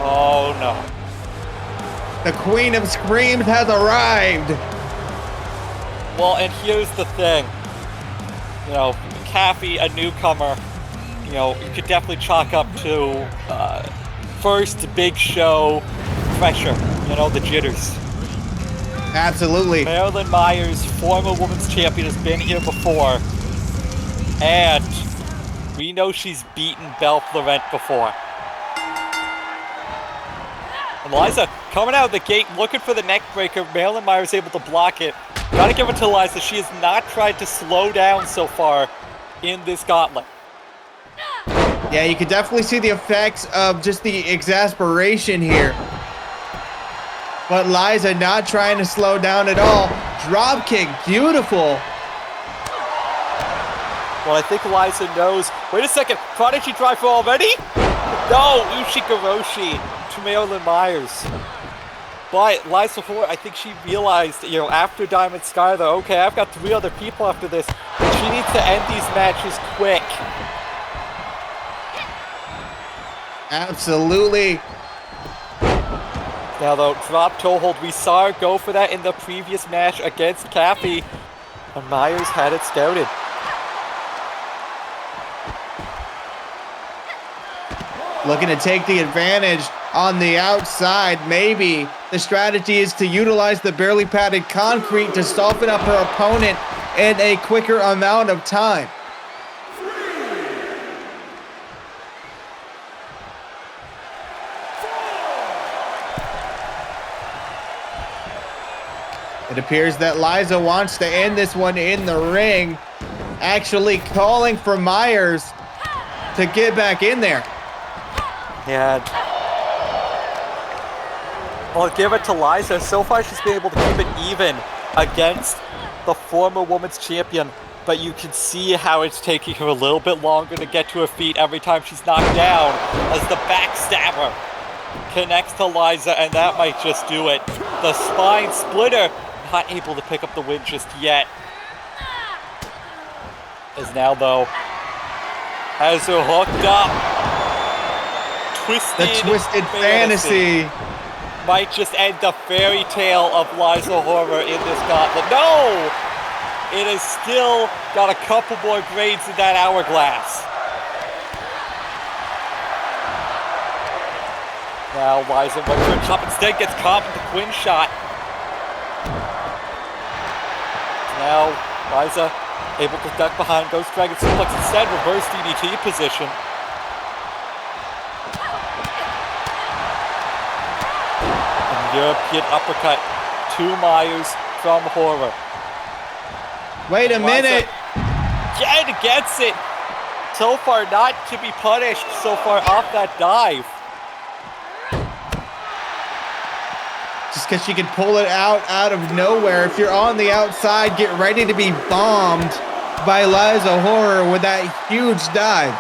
Oh no. The Queen of Screams has arrived. Well, and here's the thing. You know, Kathy, a newcomer, you know, you could definitely chalk up to first big show pressure, you know, the jitters. Absolutely. Marilyn Myers, former women's champion, has been here before. And we know she's beaten Belle Florent before. And Liza coming out of the gate looking for the neck breaker. Marilyn Myers able to block it. Gotta give it to Liza. She has not tried to slow down so far in this Gauntlet. Yeah, you can definitely see the effects of just the exasperation here. But Liza not trying to slow down at all. Drop kick, beautiful. Well, I think Liza knows. Wait a second, Prodigy driver already? No, Ushikaroshi to Marilyn Myers. But Liza Horror, I think she realized, you know, after Diamond Skylar, okay, I've got 3 other people after this. She needs to end these matches quick. Absolutely. Now though, drop toe hold, we saw her go for that in the previous match against Kathy. And Myers had it scouted. Looking to take the advantage on the outside. Maybe the strategy is to utilize the barely padded concrete to soften up her opponent in a quicker amount of time. It appears that Liza wants to end this one in the ring, actually calling for Myers to get back in there. Yeah. Well, give it to Liza. So far, she's been able to keep it even against the former women's champion, but you can see how it's taking her a little bit longer to get to her feet every time she's knocked down as the backstabber connects to Liza, and that might just do it. The spine splitter, not able to pick up the win just yet. Is now, though, has her hooked up. Twisted Fantasy might just end the fairy tale of Liza Horror in this gauntlet. No! It has still got a couple more grades in that hourglass. Now Liza went for a chop, instead gets caught with the Quinn shot. Now Liza able to duck behind, goes Dragon Suplex instead, reverse DDT position. And European uppercut to Myers from Horror. Wait a minute. Again gets it. So far not to be punished so far off that dive. Just because she can pull it out of nowhere. If you're on the outside, get ready to be bombed by Liza Horror with that huge dive.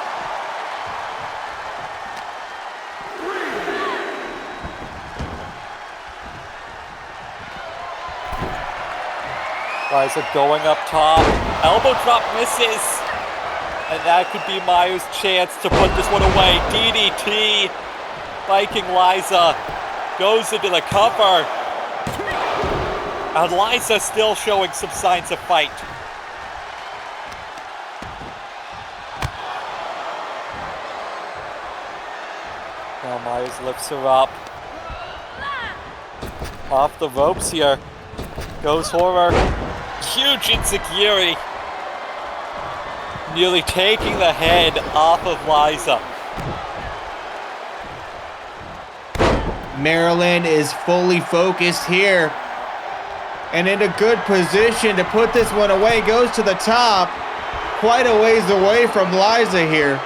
Liza going up top. Elbow drop misses. And that could be Myers' chance to put this one away. DDT. Viking Liza goes into the cover. And Liza still showing some signs of fight. Now Myers lifts her up. Off the ropes here. Goes Horror. Huge insecurity. Nearly taking the head off of Liza. Maryland is fully focused here. And in a good position to put this one away. Goes to the top. Quite a ways away from Liza here.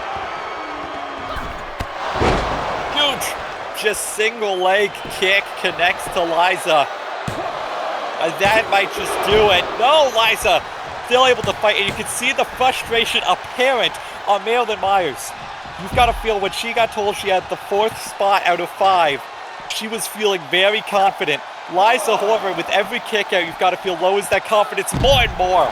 Huge. Just single leg kick connects to Liza. And that might just do it. No, Liza still able to fight. And you can see the frustration apparent on Marilyn Myers. You've got to feel when she got told she had the 4th spot out of 5, she was feeling very confident. Liza Horror, with every kick out, you've got to feel lowers that confidence more and more.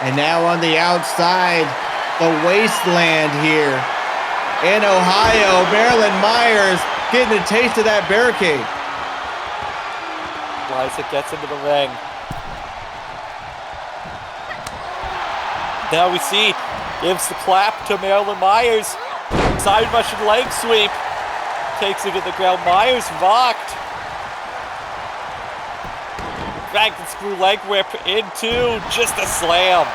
And now on the outside, the wasteland here in Ohio. Marilyn Myers getting a taste of that barricade. Liza gets into the ring. Now we see, gives the clap to Marilyn Myers. Side Russian leg sweep. Takes it to the ground. Myers rocked. Dragon screw leg whip into just a slam.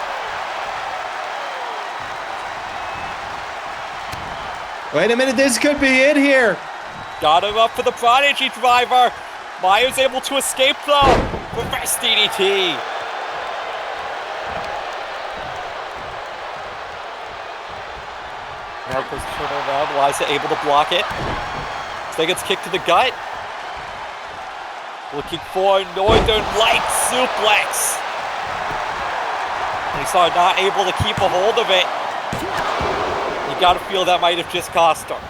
Wait a minute, this could be it here. Got him up for the Prodigy driver. Myers able to escape though. Reverse DDT. Now goes to turn around. Liza able to block it. So gets kicked to the gut. Looking for Northern Light suplex. He saw not able to keep a hold of it. You gotta feel that might have just cost her.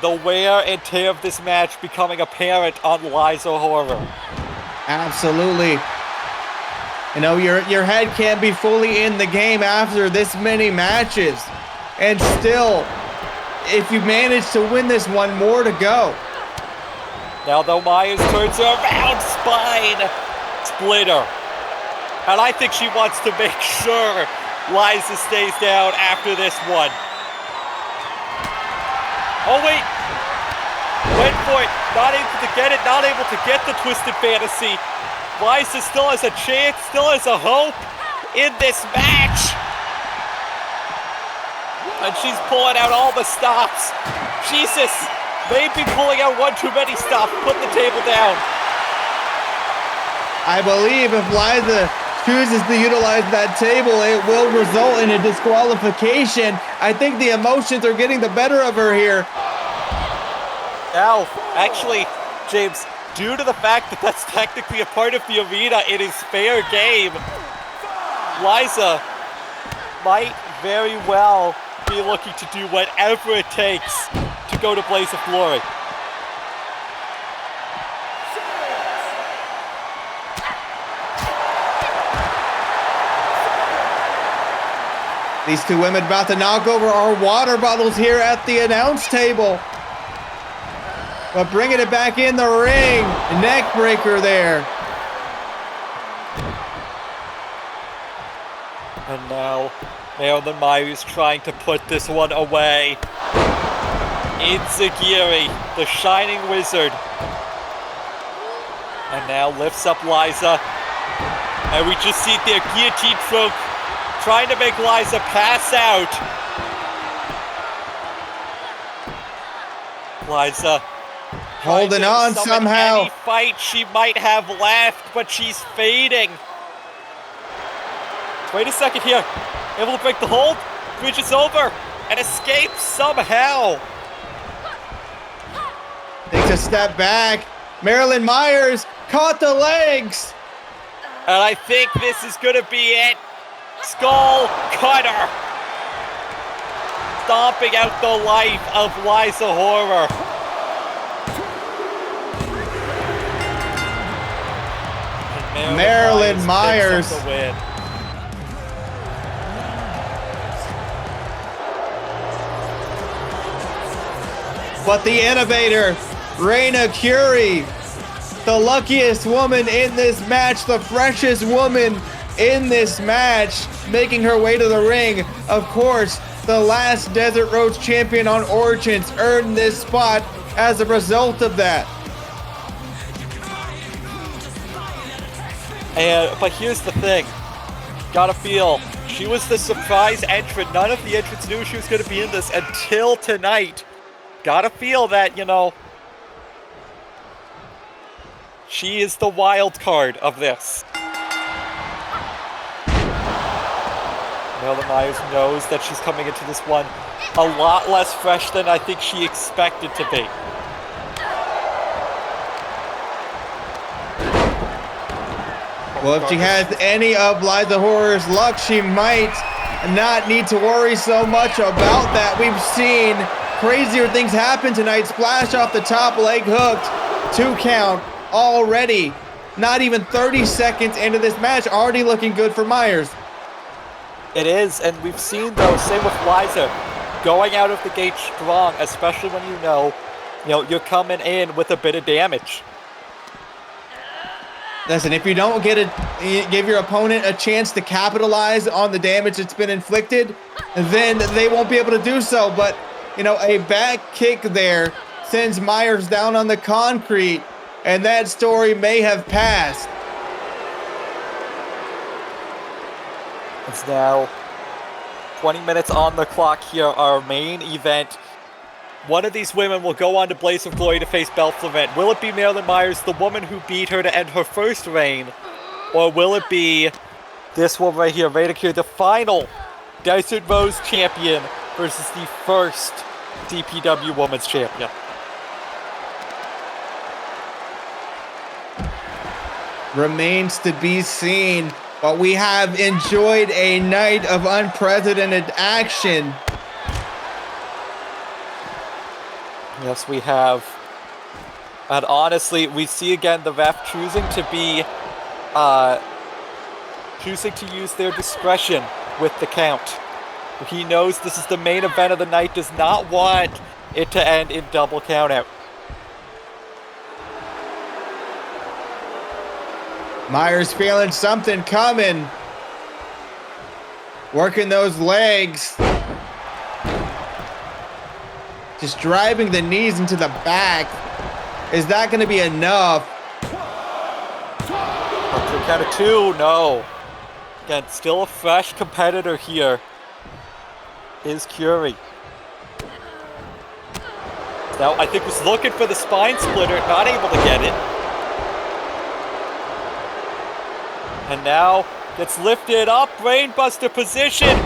The wear and tear of this match becoming apparent on Liza Horror. Absolutely. You know, your head can't be fully in the game after this many matches. And still, if you manage to win this one, more to go. Now though, Myers turns her around, spine splitter. And I think she wants to make sure Liza stays down after this one. Oh wait, went for it, not able to get it, not able to get the Twisted Fantasy. Liza still has a chance, still has a hope in this match. And she's pulling out all the stops. Jesus, maybe pulling out one too many stops. Put the table down. I believe if Liza chooses to utilize that table, it will result in a disqualification. I think the emotions are getting the better of her here. Now, actually, James, due to the fact that that's technically a part of the arena, it is fair game. Liza might very well be looking to do whatever it takes to go to Blaze of Glory. These two women about to knock over our water bottles here at the announce table. But bringing it back in the ring. Neck breaker there. And now Marilyn Myers trying to put this one away. Inzagiri, the Shining Wizard. And now lifts up Liza. And we just see their guillotine choke trying to make Liza pass out. Liza holding on somehow. Any fight she might have left, but she's fading. Wait a second here. Able to break the hold. Bridge is over and escapes somehow. Takes a step back. Marilyn Myers caught the legs. And I think this is going to be it. Skull Cutter. Stomping out the life of Liza Horror. And Marilyn Myers. picks up the win. But the innovator, Reina Curie, the luckiest woman in this match, the freshest woman in this match, making her way to the ring. Of course, the last Desert Roads champion on Origins earned this spot as a result of that. But here's the thing. Gotta feel, she was the surprise entrant. None of the entrants knew she was going to be in this until tonight. Gotta feel that, you know, she is the wild card of this. Marilyn Myers knows that she's coming into this one a lot less fresh than I think she expected to be. Well, if she has any of Liza Horror's luck, she might not need to worry so much about that. We've seen crazier things happen tonight. Splash off the top, leg hooked. 2 count already. Not even 30 seconds into this match, already looking good for Myers. It is, and we've seen, though, same with Liza, going out of the gate strong, especially when you know you're coming in with a bit of damage. Listen, if you don't give your opponent a chance to capitalize on the damage that's been inflicted, then they won't be able to do so. But, you know, a back kick there sends Myers down on the concrete, and that story may have passed. It's now 20 minutes on the clock here, our main event. One of these women will go on to Blaze of Glory to face Belle Florent. Will it be Marilyn Myers, the woman who beat her to end her first reign? Or will it be this one right here, Reina Curie, the final Desert Rose champion versus the first CPW Women's Champion? Remains to be seen, but we have enjoyed a night of unprecedented action. Yes, we have. And honestly, we see again the ref choosing to use their discretion with the count. He knows this is the main event of the night, does not want it to end in double countout. Myers feeling something coming. Working those legs. Just driving the knees into the back. Is that going to be enough? Up to a count of 2, no. Again, still a fresh competitor here is Curie. Now, I think was looking for the spine splitter, not able to get it. And now gets lifted up, brainbuster position.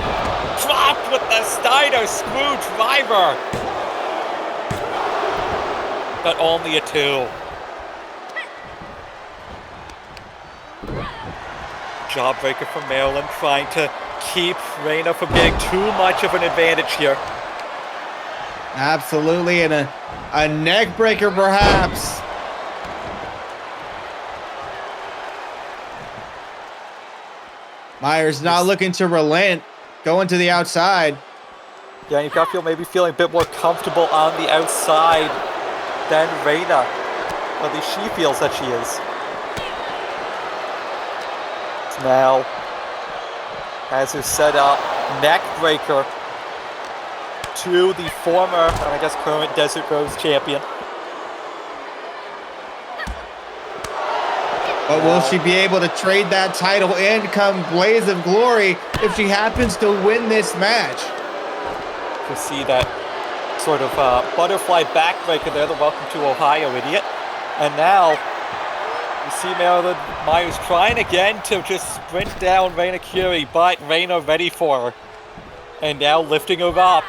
Dropped with the Steiner screwdriver. But only a 2. Jawbreaker from Maryland trying to keep Reina from getting too much of an advantage here. Absolutely, and a neck breaker perhaps. Myers not looking to relent. going to the outside. Yeah, you've got to feel maybe feeling a bit more comfortable on the outside than Reina. Or at least she feels that she is. Now, has her set up neck breaker to the former, and I guess current Desert Rose champion. But will she be able to trade that title in come Blaze of Glory if she happens to win this match? You see that sort of butterfly backbreaker there, the welcome to Ohio idiot. And now, you see Marilyn Myers trying again to just sprint down Reina Curie, but Reina ready for her. And now lifting her up.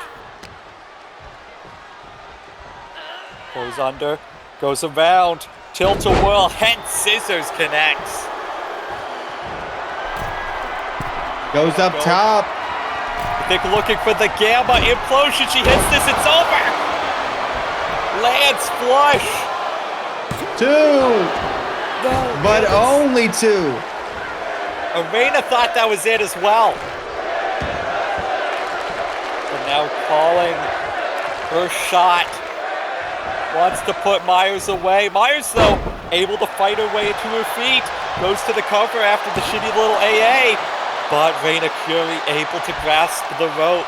Goes under, goes around, tilt-a-whirl, head scissors connects. Goes up top. I think looking for the Gamma implosion. She hits this, it's over. Lands flush. 2. No, But only 2. Reina thought that was it as well. But now calling her shot. Wants to put Myers away. Myers, though, able to fight her way to her feet. Goes to the cover after the shitty little AA. But Reina Curie able to grasp the rope.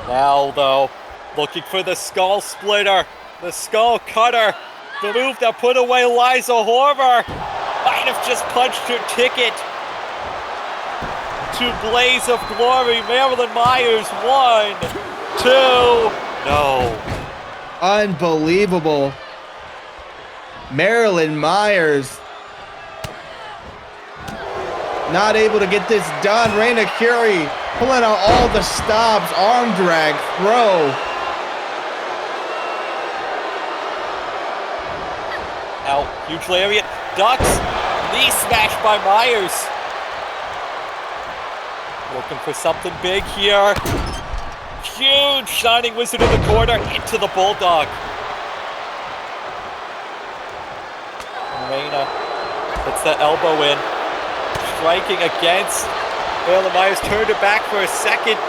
Now, though, looking for the skull splitter. The skull cutter. The move that put away Liza Horver. Might have just punched her ticket to Blaze of Glory. Marilyn Myers, 1, 2, no. Unbelievable. Marilyn Myers not able to get this done. Reina Curie pulling out all the stops. Arm drag, throw. Out, huge lariat, ducks, knee smash by Myers. Looking for something big here. Huge Shining Wizard in the corner into the Bulldog. Reina puts that elbow in. Striking against. Marilyn Myers turned it back for a second.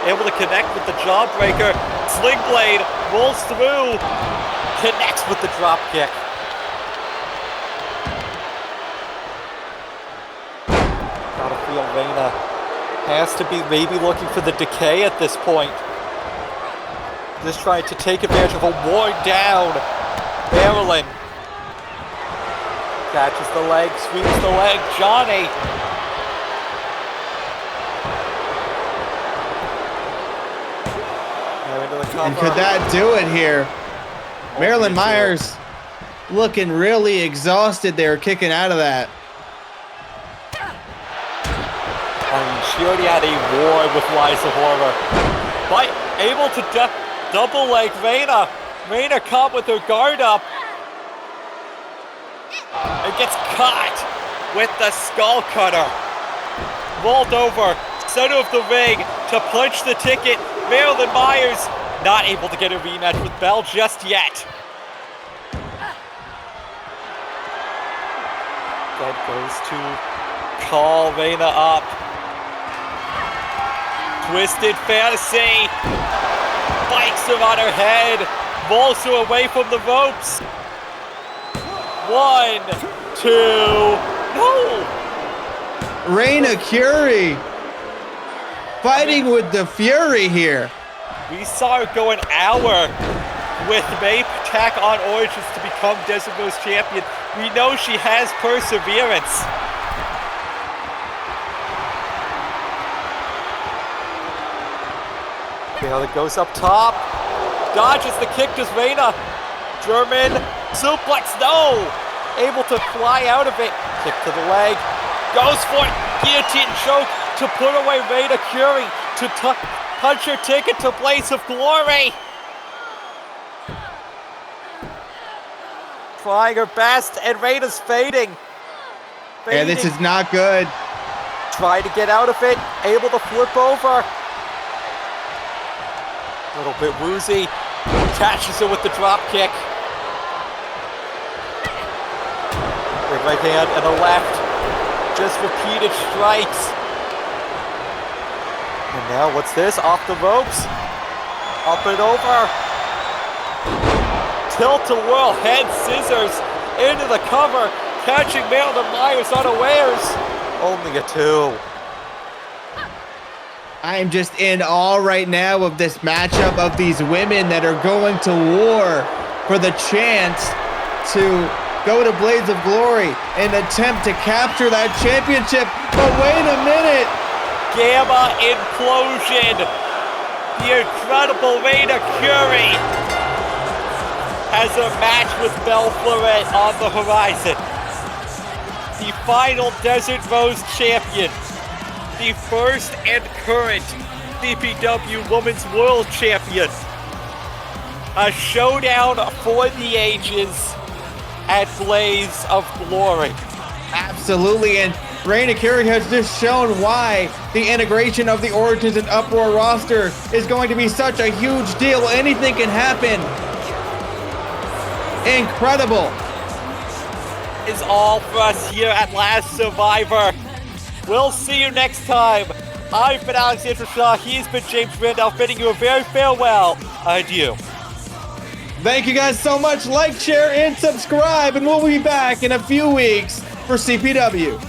Able to connect with the jawbreaker. Sling blade rolls through. Connects with the drop kick. Gotta feel Reina has to be maybe looking for the decay at this point. Just trying to take advantage of a worn down Marilyn. Catches the leg, sweeps the leg, Johnny. And could that do it here? Marilyn Myers looking really exhausted there, kicking out of that. I mean, she already had a war with Liza Horror. But able to double leg Reina. Reina caught with her guard up. It gets caught with the skull cutter. Rolled over, center of the ring to punch the ticket. Marilyn Myers not able to get a rematch with Belle just yet. That goes to call Reina up. Twisted Fantasy. Bikes her on her head. Rolls her away from the ropes. 1, 2, no! Reina Curie fighting with the Fury here. We saw her go an hour with Mape attack on Origins to become Desert Rose champion. We know she has perseverance. Bailey goes up top. Dodges the kick, does Reina. German suplex, no! Able to fly out of it. Kick to the leg. Goes for it. Guillotine choke to put away Reina Curie. To punch her ticket to Blaze of Glory. Trying her best, and Reina's fading. Yeah, this is not good. Trying to get out of it. Able to flip over. A little bit woozy. Catches her with the drop kick. Right hand and a left. Just repeated strikes. And now what's this? Off the ropes. Up and over. Tilt-a-whirl head scissors into the cover. Catching Marilyn Myers unawares. Only a 2. I am just in awe right now of this matchup of these women that are going to war for the chance to go to Blades of Glory and attempt to capture that championship. But wait a minute. Gamma implosion. The incredible Raina Curie has a match with Belle Florette on the horizon. The final Desert Rose champion. The first and current CPW Women's World Champion. A showdown for the ages at Blaze of Glory. Absolutely, and Raina Curie has just shown why the integration of the Origins and Uproar roster is going to be such a huge deal. Anything can happen. Incredible. Is all for us here at Last Survivor. We'll see you next time. I've been Alexander Shaw. He's been James Randolph, bidding you a very farewell adieu. Thank you guys so much. Like, share, and subscribe, and we'll be back in a few weeks for CPW.